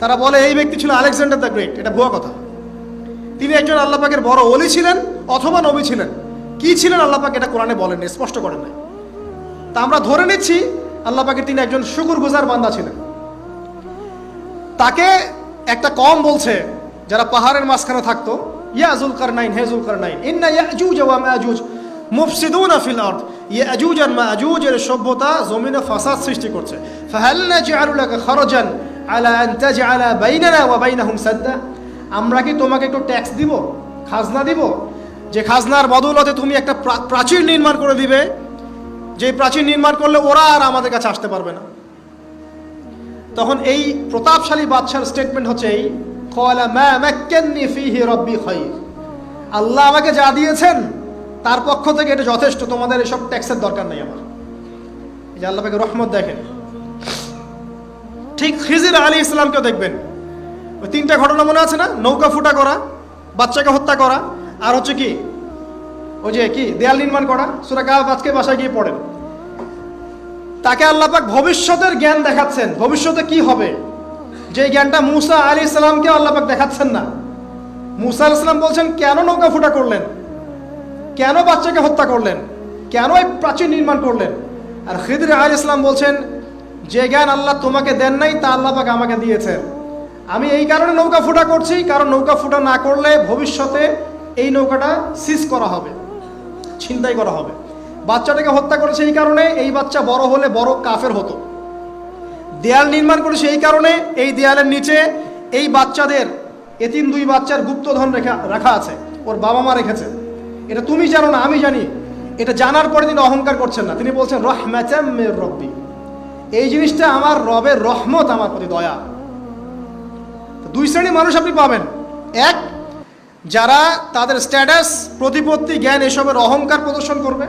তারা বলে এই ব্যক্তি ছিল আলেকজান্ডার দ্য গ্রেট। এটা ভুয়া কথা। তিনি একজন আল্লাহ পাকের বড় ওলি ছিলেন অথবা নবী ছিলেন। কি ছিলেন আল্লাহ পাক এটা কোরআনে বলেননি, স্পষ্ট করেন নাই। তা আমরা ধরে নিচ্ছি আল্লাহ পাকের তিনি একজন শুকরগুজার বান্দা ছিলেন। তাকে একটা কম বলছে যারা পাহাড়ের মাঝখানে থাকতো, ইয়া যুলকারনাইন, হে যুলকারনাইন, ইন্না ইয়াজুজ ওয়া মাজুজ মুফসিদুনা ফিল আরদ, ইয়াজুজ আর মাজুজের সভ্যতা জমিনে ফাসাদ সৃষ্টি করছে। ফাহাল নাজআলু লাকা খারাজান আলা আন তাজআলা বাইনানা ওয়া বাইনাহুম সাদ্দা, আমরা কি তোমাকে একটু ট্যাক্স দিব, খাজনা দিব, যে খাজনার বদৌলতে তুমি একটা প্রাচীর নির্মাণ করে দিবে, যে প্রাচীর নির্মাণ করলে ওরা আর আমাদের কাছে আসতে পারবে না। তখন এই প্রতাপশালী বাদশার স্টেটমেন্ট হচ্ছে এই, ক্বালা মা মাক্কান্নি ফীহি রাব্বি খায়র, আল্লাহ আমাকে যা দিয়েছেন তার পক্ষ থেকে এটা যথেষ্ট, তোমাদের এসব ট্যাক্সের দরকার নেই আমার। এই যে আল্লাহ পাকের রহমত দেখেন। ঠিক খিজির আলাইহিস সালামকেও দেখবেন, ওই তিনটা ঘটনা মনে আছে না? নৌকা ফুটা করা, বাচ্চাকে হত্যা করা, আর হচ্ছে কি ওই যে কি দেয়াল নির্মাণ করা। সূরা কাহফ আজকে বাসায় গিয়ে পড়েন। তাকে আল্লাহ পাক ভবিষ্যতের জ্ঞান দেখাচ্ছেন, ভবিষ্যতে কি হবে, যে জ্ঞানটা মূসা আলাইহিস সালামকে আল্লাহ পাক দেখাচ্ছেন না। মূসা আলাইহিস সালাম বলছেন কেন নৌকা ফুটা করলেন, কেন বাচ্চাকে হত্যা করলেন, কেন এই প্রাচীর নির্মাণ করলেন। আর খিদির আলাইহিস সালাম বলছেন যে জ্ঞান আল্লাহ তোমাকে দেন নাই তা আল্লাহ পাক আমাকে দিয়েছেন, আমি এই কারণে নৌকা ফুটা করছি, কারণ নৌকা ফুটা না করলে ভবিষ্যতে এই নৌকাটা সিজ করা হবে, ছিনতাই করা হবে। বাচ্চাটাকে হত্যা করেছে এই কারণে, এই বাচ্চা বড় হলে বড় কাফের হতো। দেয়াল নির্মাণ করেছে এই কারণে, এই দেয়ালের নিচে এই বাচ্চাদের এতিম দুই বাচ্চার গুপ্তধন রাখা আছে, ওর বাবা মা রেখেছে। এটা তুমি জানো না, আমি জানি। এটা জানার পরে তিনি অহংকার করছেন না, তিনি বলছেন রাহমাতাম মির রাব্বি, এই জিনিসটা আমার রবের রহমত, আমার প্রতি দয়া। দুই শ্রেণীর মানুষ আপনি পাবেন, এক যারা তাদের স্ট্যাটাস, প্রতিপত্তি, জ্ঞান এসবের অহংকার প্রদর্শন করবে,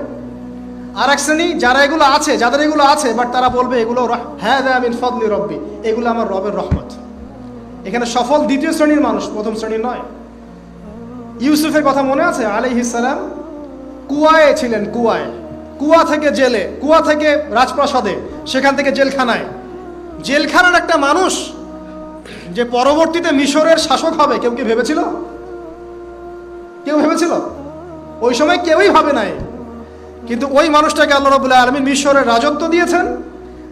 আর এক শ্রেণী যারা এগুলো আছে, যাদের এগুলো আছে বাট তারা বলবে এগুলো হাযা মিন ফাদলি রব্বি, এগুলো আমার রবের রহমত। এখানে সফল দ্বিতীয় শ্রেণীর মানুষ, প্রথম শ্রেণীর নয়। ইউসুফের কথা মনে আছে? আলাইহিস সালাম কুয়ায় ছিলেন, কুয়া থেকে জেলে, কুয়া থেকে রাজপ্রাসাদে, সেখান থেকে জেলখানায়। জেলখানার একটা মানুষ যে পরবর্তীতে মিশরের শাসক হবে, কেউ কি ভেবেছিল? কেউ ভেবেছিল? ওই সময় কেউই ভাবে নাই। কিন্তু ওই মানুষটাকে আল্লাহ রাব্বুল আলামিন মিশরের রাজত্ব দিয়েছেন,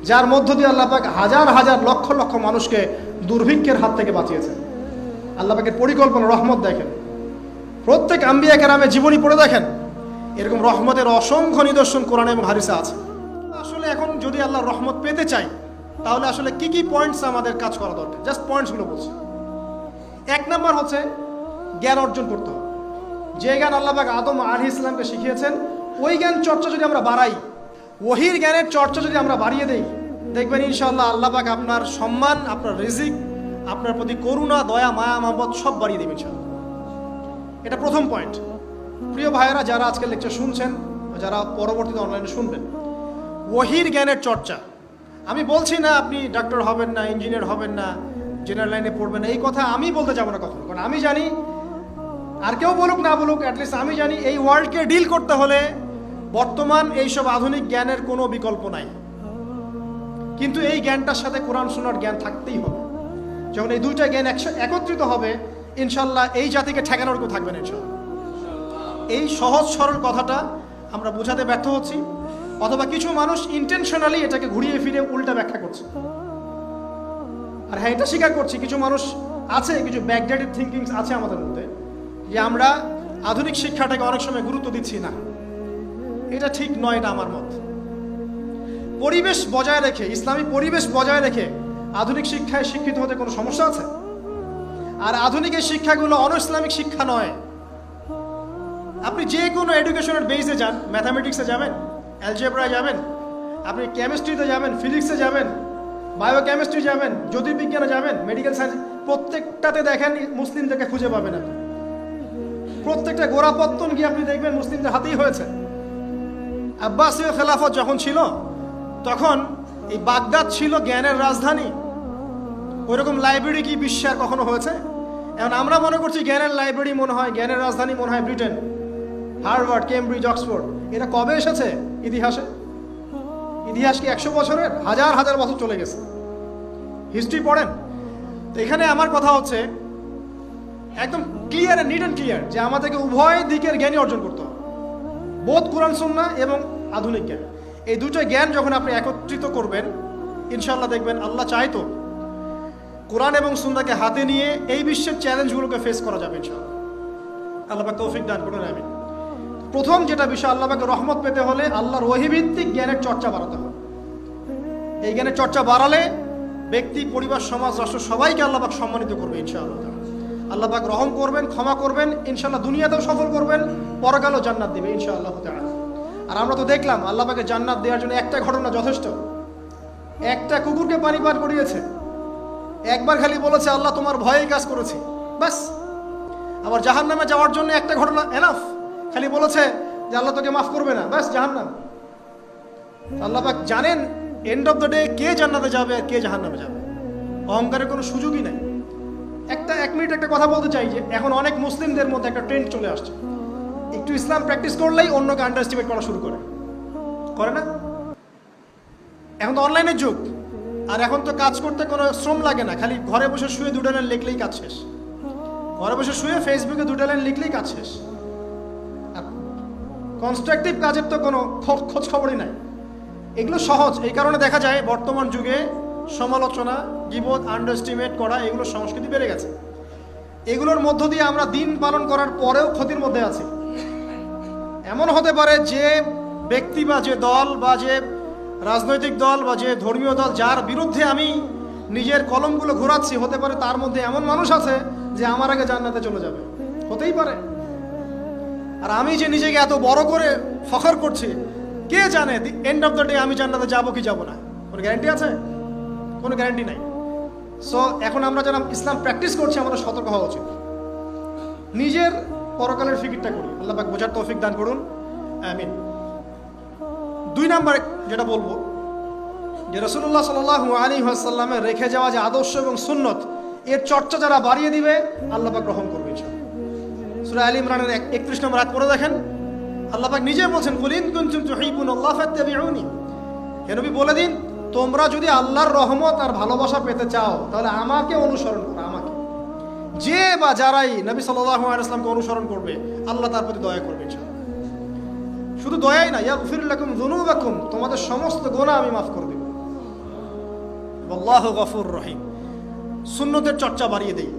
যার মধ্য দিয়ে আল্লাহ পাক হাজার হাজার লক্ষ লক্ষ মানুষকে দুর্ভিক্ষের হাত থেকে বাঁচিয়েছেন। আল্লাহ পাকের পরিকল্পনা, রহমত দেখেন। প্রত্যেক আম্বিয়া কেরামের জীবনী পড়ে দেখেন, এরকম রহমতের অসংখ্য নিদর্শন কোরআনে এবং হাদিসে আছে। আসলে এখন যদি আল্লাহর রহমত পেতে চাই, তাহলে আসলে কি কি পয়েন্টস আমাদের কাজ করা দরকার, জাস্ট পয়েন্টসগুলো বলছি। এক নাম্বার হচ্ছে জ্ঞান অর্জন করতে হবে। যে জ্ঞান আল্লাহ পাক আদম আলাইহিস সালামকে শিখিয়েছেন, ওই জ্ঞান চর্চা যদি আমরা বাড়াই, ওহির জ্ঞানের চর্চা যদি আমরা বাড়িয়ে দেই, দেখবেন ইনশাআল্লাহ আল্লাহ পাক আপনার সম্মান, আপনার রিজিক, আপনার প্রতি করুণা, দয়া, মায়া, মহব্বত সব বাড়িয়ে দেবেন ইনশাআল্লাহ। এটা প্রথম পয়েন্ট। প্রিয় ভাইয়েরা, যারা আজকের লেকচার শুনছেন, যারা পরবর্তীতে অনলাইনে শুনবেন, ওহির জ্ঞানের চর্চা। আমি বলছি না আপনি ডাক্তার হবেন না, ইঞ্জিনিয়ার হবেন না, জেনারেল লাইনে পড়বেন না, এই কথা আমি বলতে যাবো না কখনো। কারণ আমি জানি, আর কেউ বলুক না বলুক, অ্যাটলিস্ট আমি জানি এই ওয়ার্ল্ডকে ডিল করতে হলে বর্তমান এইসব আধুনিক জ্ঞানের কোনো বিকল্প নাই। কিন্তু এই জ্ঞানটার সাথে কোরআন সুন্নাহর জ্ঞান থাকতেই হবে। যখন এই দুইটা জ্ঞান একত্রিত হবে, ইনশাল্লাহ এই জাতিকে ঠেকানোর কেউ থাকবে না ইনশাল্লাহ। এই সহজ সরল কথাটা আমরা বোঝাতে ব্যর্থ হচ্ছি, অথবা কিছু মানুষ ইন্টেনশনালি এটাকে ঘুরিয়ে ফিরে উল্টা ব্যাখ্যা করছে। আর হ্যাঁ, এটা স্বীকার করছি, কিছু মানুষ আছে, কিছু ব্যাকডেটেড থিঙ্কিংস আছে আমাদের মধ্যে, যে আমরা আধুনিক শিক্ষাটাকে অনেক সময় গুরুত্ব দিচ্ছি না। এটা ঠিক নয়, এটা আমার মত। পরিবেশ বজায় রেখে, ইসলামী পরিবেশ বজায় রেখে আধুনিক শিক্ষায় শিক্ষিত হতে কোনো সমস্যা আছে? আর আধুনিক এই শিক্ষাগুলো অন ইসলামিক শিক্ষা নয়। আপনি যে কোনো এডুকেশনের বেসে যান, ম্যাথামেটিক্সে যাবেন, অ্যালজেব্রায় যাবেন, আপনি কেমিস্ট্রিতে যাবেন, ফিজিক্সে যাবেন, বায়োকেমিস্ট্রি যাবেন, জ্যোতির্বিজ্ঞানে যাবেন, মেডিকেল সায়েন্স, প্রত্যেকটাতে দেখেন মুসলিমদেরকে খুঁজে পাবেন আপনি। প্রত্যেকটা গোড়াপত্তন গিয়ে আপনি দেখবেন মুসলিমদের হাতেই হয়েছে। আব্বাসীয় খেলাফত যখন ছিল, তখন এই বাগদাদ ছিল জ্ঞানের রাজধানী। ওইরকম লাইব্রেরি কি বিশ্বে আর কখনো হয়েছে? এখন আমরা মনে করছি জ্ঞানের লাইব্রেরি মনে হয়, জ্ঞানের রাজধানী মনে হয় ব্রিটেন, হার্ভার্ড, কেমব্রিজ, অক্সফোর্ড। এটা কবে এসেছে ইতিহাসে? ইতিহাস কি 100 বছরের? হাজার হাজার বছর চলে গেছে। হিস্ট্রি পড়েন। তো এখানে আমার কথা হচ্ছে একদম ক্লিয়ার, নিট অ্যান্ড ক্লিয়ার, যে আমাদেরকে উভয় দিকের জ্ঞানই অর্জন করতে হবে। বোধ কোরআন সুন্নাহ এবং আধুনিক জ্ঞান, এই দুটো জ্ঞান যখন আপনি একত্রিত করবেন, ইনশাআল্লাহ দেখবেন আল্লাহ চাইতো কোরআন এবং সুন্নাহকে হাতে নিয়ে এই বিশ্বের চ্যালেঞ্জগুলোকে ফেস করা যাবে ইনশাআল্লাহ। আল্লাহ পাক তৌফিক দান করুন, আমিন। প্রথম যেটা বিষয়, আল্লাহ পাকের রহমত পেতে হলে আল্লাহর ওহীভিত্তিক জ্ঞানের চর্চা বাড়াতে হবে। এই জ্ঞানের চর্চা বাড়ালে ব্যক্তি, পরিবার, সমাজ, রাষ্ট্র সবাইকে আল্লাহ পাক সম্মানিত করবে ইনশাআল্লাহ। আল্লাহ পাক রহম করবেন, ক্ষমা করবেন, ইনশাআল্লাহ দুনিয়াতেও সফল করবেন, পরকালেও জান্নাত দিবে ইনশাআল্লাহ তাআলা। আর আমরা তো দেখলাম আল্লাহ পাকে জান্নাত দেওয়ার জন্য একটা ঘটনা যথেষ্ট। একটা কুকুরকে পানি পান করিয়েছে, একবার খালি বলেছে আল্লাহ তোমার ভয়ে কাজ করেছি, বাস। আবার জাহান্নামে যাওয়ার জন্য একটা ঘটনা এনাফ, খালি বলেছে যে আল্লাহ তোকে মাফ করবে না, বাস জাহান্নাম। আল্লাহ পাক জানেন এন্ড অফ দ্য ডে কে জান্নাতে যাবে আর কে জাহান্নামে যাবে। অহংকারের কোনো সুযোগই নাই। এক মিনিট একটা কথা বলতে চাই যে এখন অনেক মুসলিমদের মধ্যে একটা ট্রেন্ড চলে আসছে, একটু ইসলাম প্র্যাকটিস করলেই অন্যকে আন্ডার এস্টিমেট করা শুরু করে না? এখন তো অনলাইনের যুগ, আর এখন তো কাজ করতে কোনো শ্রম লাগে না, খালি ঘরে বসে শুয়ে 2টা লাইন লিখলেই কাজ শেষ। ঘরে বসে শুয়ে ফেসবুকে 2টা লাইন লিখলেই কাজ শেষ। আর কনস্ট্রাকটিভ কাজের তো কোনো খোঁজ খবরই নাই। এগুলো সহজ, এই কারণে দেখা যায় বর্তমান যুগে সমালোচনা, গীবত, আন্ডার এস্টিমেট করা, এগুলোর সংস্কৃতি বেড়ে গেছে। এগুলোর মধ্য দিয়ে আমরা দিন পালন করার পরেও ক্ষতির মধ্যে আছি। এমন হতে পারে যে ব্যক্তি বা যে দল বা যে রাজনৈতিক দল বা যে ধর্মীয় দল যার বিরুদ্ধে আমি নিজের কলমগুলো ঘোরাচ্ছি, হতে পারে তার মধ্যে এমন মানুষ আছে যে আমার আগে জান্নাতে চলে যাবে, হতেই পারে। আর আমি যে নিজেকে এত বড় করে ফখর করছি, কে জানে এন্ড অফ দ্য ডে আমি জান্নাতে যাবো কি যাবো না, কোনো গ্যারান্টি আছে? কোনো গ্যারান্টি নাই। সো এখন আমরা যারা ইসলাম প্র্যাকটিস করছি আমাদের সতর্ক হওয়া উচিত, নিজের পরকালের ফিকিরটা করি। আল্লাহ পাক বোঝার তৌফিক দান করুন, আমিন। 2 নাম্বার যেটা বলবো যে রাসূলুল্লাহ সাল্লাল্লাহু আলাইহি ওয়াসাল্লামের রেখে যাওয়া যে আদর্শ এবং সুন্নত, এর চর্চা যারা বাড়িয়ে দিবে আল্লাহ পাক রহম করবে ইনশাআল্লাহ। সূরা আলে ইমরানের 31 নম্বর আয়াত পড়ে দেখেন, আল্লাহ পাক নিজে বলছেন, কুল ইন কুনতুম তুহিব্বুনাল্লাহ ফাত্তাবিউনি। হে নবী বলে দিন, তোমরা যদি আল্লাহর রহমত আর ভালোবাসা পেতে চাও তাহলে আমাকে অনুসরণ করো। আমাকে, যে বা যারাই নবী সাল্লাল্লাহু আলাইহি ওয়াসাল্লামকে অনুসরণ করবে আল্লাহ তার প্রতি দয়া করবে ইনশাআল্লাহ। শুধু দয়াই না, ইয়াগফির লাকুম যুনুবাকুম, তোমাদের সমস্ত গুনাহ আমি মাফ করে দেব। আল্লাহু গফুর রহিম। সুন্নতের চর্চা বাড়িয়ে দেই।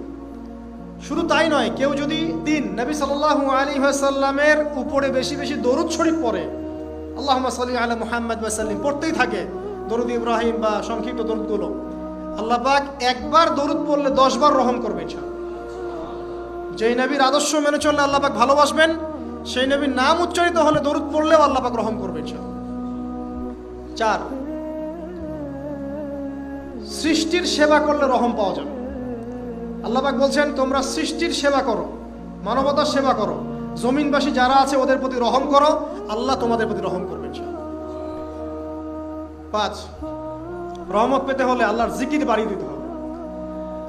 শুধু তাই নয়, কেউ যদি দিন নবী সাল্লাল্লাহু আলাইহি ওয়াসাল্লামের উপরে বেশি বেশি দরুদ শরীফ পড়ে, আল্লাহুম্মা সাল্লি আলা মুহাম্মাদ ওয়া সাল্লিম পড়তেই থাকে, দরুদ ইব্রাহিম বা সংক্ষিপ্ত দরুদগুলো, আল্লাহ পাক একবার দরুদ পড়লে 10 বার রহম করবে ইনশাআল্লাহ। যেই নবীর আদর্শ মেনে চললে আল্লাহ পাক ভালোবাসবেন, সেই নবীর নাম উচ্চারিত হলে দরুদ পড়লেও আল্লাহ পাক রহম করবে ইনশাআল্লাহ। 4, সৃষ্টির সেবা করলে রহম পাওয়া যাবে। আল্লাহ পাক বলছেন তোমরা সৃষ্টির সেবা করো, মানবতার সেবা করো, জমিনবাসী যারা আছে ওদের প্রতি রহম করো, আল্লাহ তোমাদের প্রতি রহম করবে ইনশাআল্লাহ। 5, রহমত পেতে হলে আল্লাহর জিকির বাড়িয়ে দিতে হবে।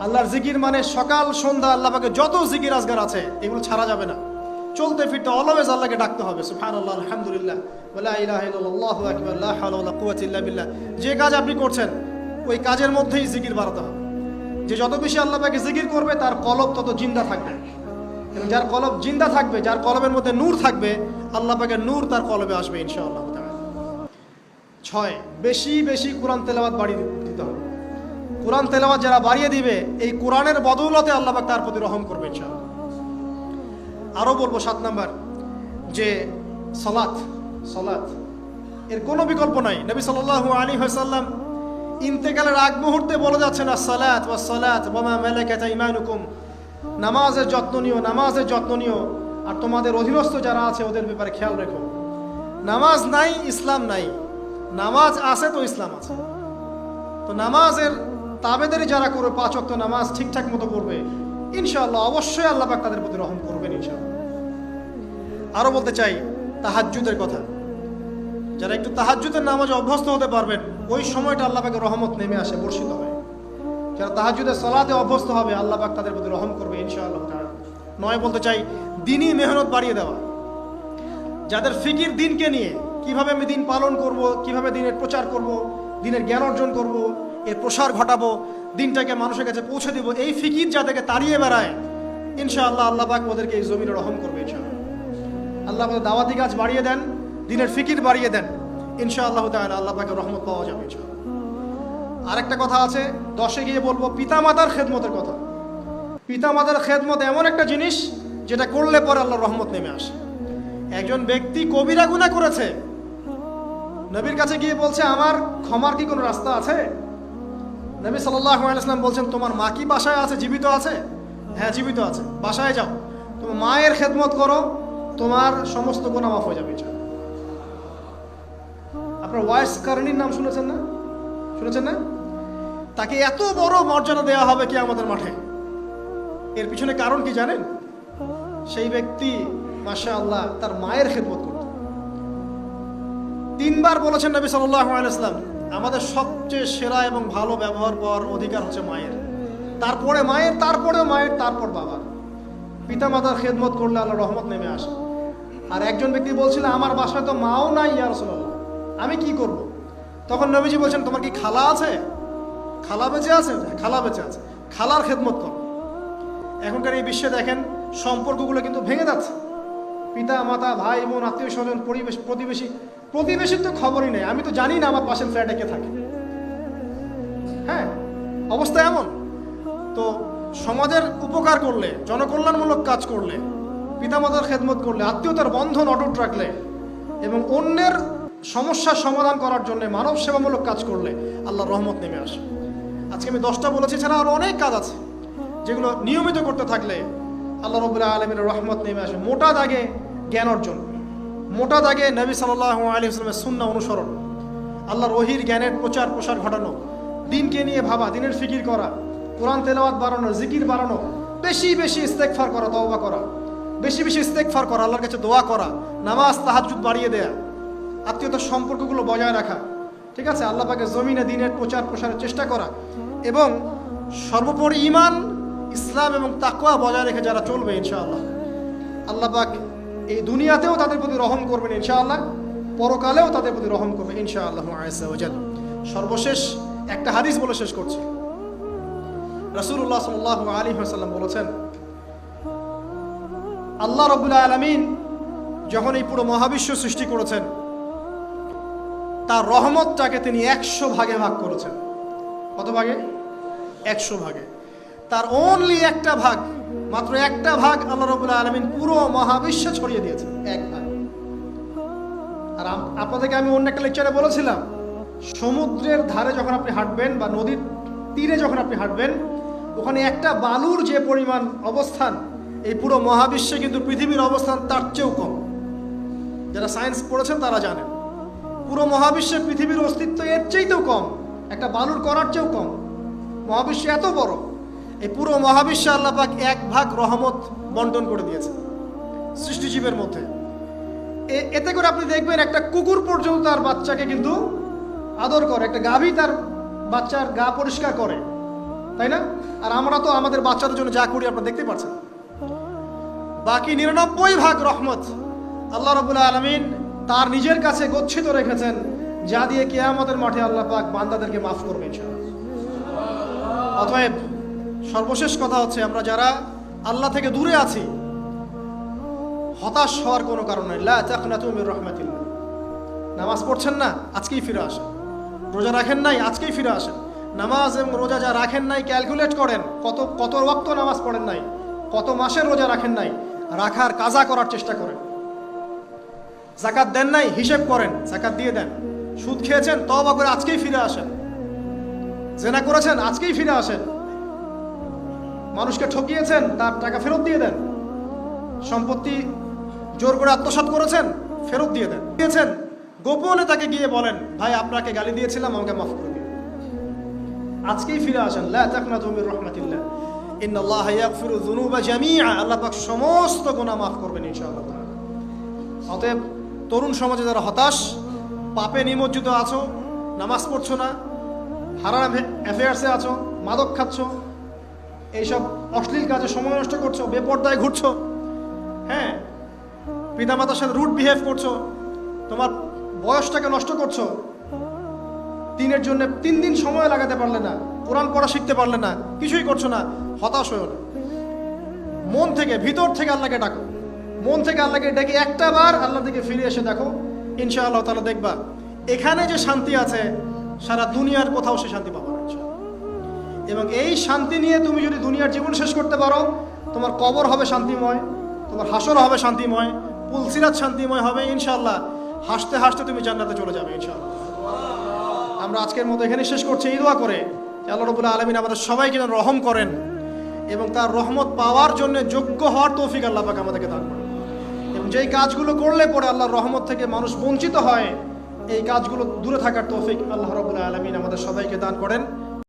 আল্লাহর জিকির মানে সকাল সন্ধ্যা আল্লাহ পাকে যত জিকির আজগার আছে এগুলো ছাড়া যাবে না। চলতে ফিরতে অলওয়েজ আল্লাহকে ডাকতে হবে, সুবহানাল্লাহ, আলহামদুলিল্লাহ, ওয়ালা ইলাহা ইল্লাল্লাহ, আল্লাহু আকবার, লা হাওলা ওয়ালা কুওয়াতা ইল্লা বিল্লাহ। যে কাজ আপনি করছেন ওই কাজের মধ্যেই জিকির বাড়াতে হবে। যে যত বেশি আল্লাহ পাকে জিকির করবে তার কলব তত জিন্দা থাকবে, এবং যার কলব জিন্দা থাকবে, যার কলবের মধ্যে নূর থাকবে, আল্লাহ পাকের নূর তার কলবে আসবে ইনশাআল্লাহ তাআলা। 6, বেশি বেশি কোরআন তেলাওয়াত বাড়িয়ে দিতে হবে। কোরআন তেলাওয়াত যারা বাড়িয়ে দিবে এই কোরআনের বদৌলতে আল্লাহ পাক তার প্রতি রহম করবে ইনশাআল্লাহ। আরো বলবো 7 নাম্বার যে সালাত এর কোনো বিকল্প নাই। নবী সাল্লাল্লাহু আলাইহি ওয়াসাল্লাম ইন্তেকালের আগ মুহূর্তে বলে যাচ্ছেন, আসসালাত ওয়াস সালাত ওয়া মা মালাকাত আইমানুকুম, নামাজের যত্ন নিও, নামাজের যত্ন নিও, আর তোমাদের অধীনস্থ যারা আছে ওদের ব্যাপারে খেয়াল রেখো। নামাজ নাই ইসলাম নাই, নামাজ আছে তো ইসলাম আছে। তো নামাজের তাবেদারি যারা করবে, 5 ওয়াক্ত নামাজ ঠিকঠাক মতো করবে, ইনশাআল্লাহ অবশ্যই আল্লাহ পাক তাদের প্রতি রহম করবেন ইনশাআল্লাহ। আরো বলতে চাই তাহাজ্জুদের কথা। যারা একটু তাহাজ্জুদের নামাজে অভ্যস্ত হতে পারবেন, ওই সময়টা আল্লাহ পাকের রহমত নেমে আসে, বর্ষিত হয়। যারা তাহাজ্জুদের সালাতে অভ্যস্ত হবে আল্লাহ পাক তাদের প্রতি রহম করবে ইনশাআল্লাহ। 9 বলতে চাই দিনই মেহনত বাড়িয়ে দেওয়া। যাদের ফিকির দিনকে নিয়ে, কিভাবে আমি দিন পালন করব, কিভাবে দিনের প্রচার করব, দিনের জ্ঞান অর্জন করব, এর প্রসার ঘটাবো, দিনটাকে মানুষের কাছে পৌঁছে দেব, এই ফিকির যাদেরকে তাড়িয়ে বেড়ায়, ইনশাআল্লাহ আল্লাহ পাক ওদেরকে এই জমিনে রহম করবে ইনশাআল্লাহ। আল্লাহ পাক দাওয়াতি কাজ বাড়িয়ে দেন, দিনের ফিকির বাড়িয়ে দেন, ইনশাআল্লাহ তাআলা আল্লাহ পাকের রহমত পাওয়া যাবে ইনশাআল্লাহ। আরেকটা কথা আছে 10-এ গিয়ে বলবো, পিতামাতার খেদমতের কথা। পিতামাতার খেদমত এমন একটা জিনিস যেটা করলে পরে আল্লাহর রহমত নেমে আসে। একজন ব্যক্তি কবিরা গুনাহ করেছে, নবীর কাছে গিয়ে বলছে আমার ক্ষমার কি কোনো রাস্তা আছে? নবী সাল্লাল্লাহু আলাইহি ওয়াসাল্লাম বলছেন তোমার মা কি বাসায় আছে, জীবিত আছে? হ্যাঁ জীবিত আছে। বাসায় যাও, তোমার মায়ের খেদমত করো, তোমার সমস্ত গুনাহ মাফ হয়ে যাবে ইনশাআল্লাহ। আপনার ওয়াইস কারণীর নাম শুনেছেন না? শুনেছেন না? তাকে এত বড় মর্যাদা দেওয়া হবে কিয়ামতের মাঠে। এর পিছনে কারণ কি জানেন? সেই ব্যক্তি মাশাআল্লাহ তার মায়ের খেদমত করত। 3 বার বলেছেন নবী সাল্লাল্লাহু আলাইহি ওয়াসাল্লাম আমাদের সবচেয়ে সেরা এবং ভালো ব্যবহার পাওয়ার অধিকার হচ্ছে মায়ের, তারপরে মায়ের, তারপরেও মায়ের, তারপর বাবা। পিতামাতার খেদমত করলে আল্লাহর রহমত নেমে আসে। আর একজন ব্যক্তি বলছিল আমার বাসায় তো মাও নাই ইয়া রাসূলুল্লাহ, আমি কি করব? তখন নবীজি বলছেন তোমার কি খালা আছে? খালা বেঁচে আছে? খালা বেঁচে আছে, খালার খেদমত করো। এখনকার এই বিশ্বে দেখেন সম্পর্কগুলো কিন্তু ভেঙে যাচ্ছে। পিতা মাতা, ভাই বোন, আত্মীয় স্বজন, প্রতিবেশীর তো খবরই নেই। আমি তো জানি না আমার পাশের ফ্ল্যাটে কে থাকে। হ্যাঁ, অবস্থা এমন। তো সমাজের উপকার করলে, জনকল্যাণমূলক কাজ করলে, পিতামাতার খেদমত করলে, আত্মীয়তার বন্ধন অটুট রাখলে এবং অন্যের সমস্যার সমাধান করার জন্য মানব সেবামূলক কাজ করলে আল্লাহর রহমত নেমে আসে। আজকে আমি 10টা বলেছি, ছাড়া আরো অনেক কাজ আছে যেগুলো নিয়মিত করতে থাকলে আল্লাহ রাব্বুল আলামিনের রহমত নেমে আসে। মোটা দাগে জ্ঞান অর্জন, মোটা দাগে নবী সাল্লাল্লাহু আলাইহি ওয়াসাল্লামের সুন্নাহ অনুসরণ, আল্লাহর ওহীর জ্ঞানের প্রচার প্রসার ঘটানো, দিনকে নিয়ে ভাবা, দিনের ফিকির করা, কোরআন তেলাওয়াত বাড়ানো, জিকির বাড়ানো, বেশি বেশি ইস্তেগফার করা, তওবা করা, বেশি বেশি ইস্তেগফার করা, আল্লাহর কাছে দোয়া করা, নামাজ তাহাজ্জুদ বাড়িয়ে দেয়া, আত্মীয়তার সম্পর্কগুলো বজায় রাখা, ঠিক আছে, আল্লাহ পাকের জমিনে দিনের প্রচার প্রসারের চেষ্টা করা এবং সর্বোপরি ঈমান, ইসলাম এবং তাকওয়া বজায় রেখে যারা চলবে ইনশাআল্লাহ আল্লাহ পাক এই দুনিয়াতেও তাদের প্রতি রহম করবেন ইনশাআল্লাহ, পরকালেও তাদের প্রতি রহম করবেন ইনশাআল্লাহ আযজা ওয়া জাল। সর্বশেষ একটা হাদিস বলে শেষ করছি। রাসূলুল্লাহ সাল্লাল্লাহু আলাইহি ওয়াসাল্লাম বলেছেন আল্লাহ রাব্বুল আলামিন যখন এই পুরো মহাবিশ্ব সৃষ্টি করেছেন তার রহমতটাকে তিনি 100 ভাগে ভাগ করেছেন। কত ভাগে? 100 ভাগে। তার অনলি একটা ভাগ, মাত্র একটা ভাগ আল্লাহ রাব্বুল আলামিন পুরো মহাবিশ্বে ছড়িয়ে দিয়েছেন, এক ভাগ। আর আপনাদেরকে আমি অন্য একটা লেকচারে বলেছিলাম সমুদ্রের ধারে যখন আপনি হাঁটবেন বা নদীর তীরে যখন আপনি হাঁটবেন, ওখানে একটা বালুর যে পরিমাণ অবস্থান, এই পুরো মহাবিশ্বে কিন্তু পৃথিবীর অবস্থান তার চেয়েও কম। যারা সায়েন্স পড়েছেন তারা জানেন পুরো মহাবিশ্বে পৃথিবীর অস্তিত্ব এর চেয়েও কম, একটা বালুর কণার চেয়েও কম। মহাবিশ্ব এত বড়, এই পুরো মহাবিশ্বে আল্লাহ পাক এক ভাগ রহমত বন্টন করে দিয়েছে সৃষ্টিজীবের মধ্যে। এতে করে আপনি দেখবেন একটা কুকুর পর্যন্ত তার বাচ্চাকে কিন্তু আদর করে, একটা গাভী তার বাচ্চার গা পরিষ্কার করে, তাই না? আর আমরা তো আমাদের বাচ্চাদের জন্য যা করি আপনারা দেখতে পাচ্ছেন। বাকি 99 ভাগ রহমত আল্লাহ রাব্বুল আলামিন তার নিজের কাছে গচ্ছিত রেখেছেন, যা দিয়ে কিয়ামতের মাঠে আল্লাহ পাক বান্দাদেরকে মাফ করবেন ইনশাআল্লাহ। অতএব সর্বশেষ কথা হচ্ছে আমরা যারা আল্লাহ থেকে দূরে আছি হতাশ হওয়ার কোনো কারণ নেই। লা তাকনাতু মির রাহমাতিল্লাহ। নামাজ পড়ছেন না, আজকেই ফিরে আসেন। রোজা রাখেন নাই, আজকেই ফিরে আসেন। নামাজ এবং রোজা যা রাখেন নাই ক্যালকুলেট করেন, কত ওয়াক্ত নামাজ পড়েন নাই, কত মাসের রোজা রাখেন নাই, রাখার কাজা করার চেষ্টা করেন। যাকাত দেন নাই, হিসেব করেন, যাকাত দিয়ে দেন। সুদ খেয়েছেন, তওবা করে আজকেই ফিরে আসেন। জেনা করেছেন, আজকেই ফিরে আসেন। মানুষকে ঠকিয়েছেন, তার টাকা ফেরত দিয়ে দেন। সম্পত্তি জোর করে আত্মসাৎ করেছেন, ফেরত দিয়ে দেন। দিয়েছেন, গোপনে তাকে গিয়ে বলেন ভাই আপনাকে গালি দিয়েছিলাম, আমাকে মাফ করে দিন। আজকেই ফিরে আসেন। লা তাকনাতু মির রাহমাতিল্লাহ, ইন্নাল্লাহা ইয়াগফিরু যুনুবা জামিআ। আল্লাহ পাক সমস্ত গুনাহ মাফ করবেন ইনশাআল্লাহ। অতএব তরুণ সমাজে যারা হতাশ, পাপে নিমজ্জিত আছো, নামাজ পড়ছো না, হারাম অ্যাফেয়ার্সে আছো, মাদক খাচ্ছ, এইসব অশ্লীল কাজে সময় নষ্ট করছো, বেপরদায় ঘুরছো, হ্যাঁ, পিতামাতার সাথে রুড বিহেভ করছো, তোমার বয়সটাকে নষ্ট করছো, দিনের জন্য 3 দিন সময় লাগাতে পারলে না, কোরআন পড়া শিখতে পারলে না, কিছুই করছো না, হতাশ হয়েও না। মন থেকে, ভিতর থেকে আল্লাহকে ডাকো। মন থেকে আল্লাহকে ডেকে একটা বার আল্লাহর দিকে ফিরে এসে দেখো, ইনশাআল্লাহ তাআলা দেখবা এখানে যে শান্তি আছে সারা দুনিয়ার কোথাও সে শান্তি পাবে না। এবং এই শান্তি নিয়ে তুমি যদি দুনিয়ার জীবন শেষ করতে পারো, তোমার কবর হবে শান্তিময়, তোমার হাসর হবে শান্তিময়, পুলসিরাত শান্তিময় হবে ইনশাআল্লাহ। হাসতে হাসতে তুমি জান্নাতে চলে যাবে ইনশাআল্লাহ। আমরা আজকের মতো এখানে শেষ করছি এই দোয়া করে যে আল্লাহ রাব্বুল আলামিন আমাদের সবাইকে যেন রহম করেন এবং তার রহমত পাওয়ার জন্য যোগ্য হওয়ার তৌফিক আল্লাহ পাক আমাদেরকে দান করেন। এবং যেই কাজগুলো করলে পরে আল্লাহর রহমত থেকে মানুষ বঞ্চিত হয়, এই কাজগুলো দূরে থাকার তৌফিক আল্লাহ রাব্বুল আলামিন আমাদের সবাইকে দান করেন।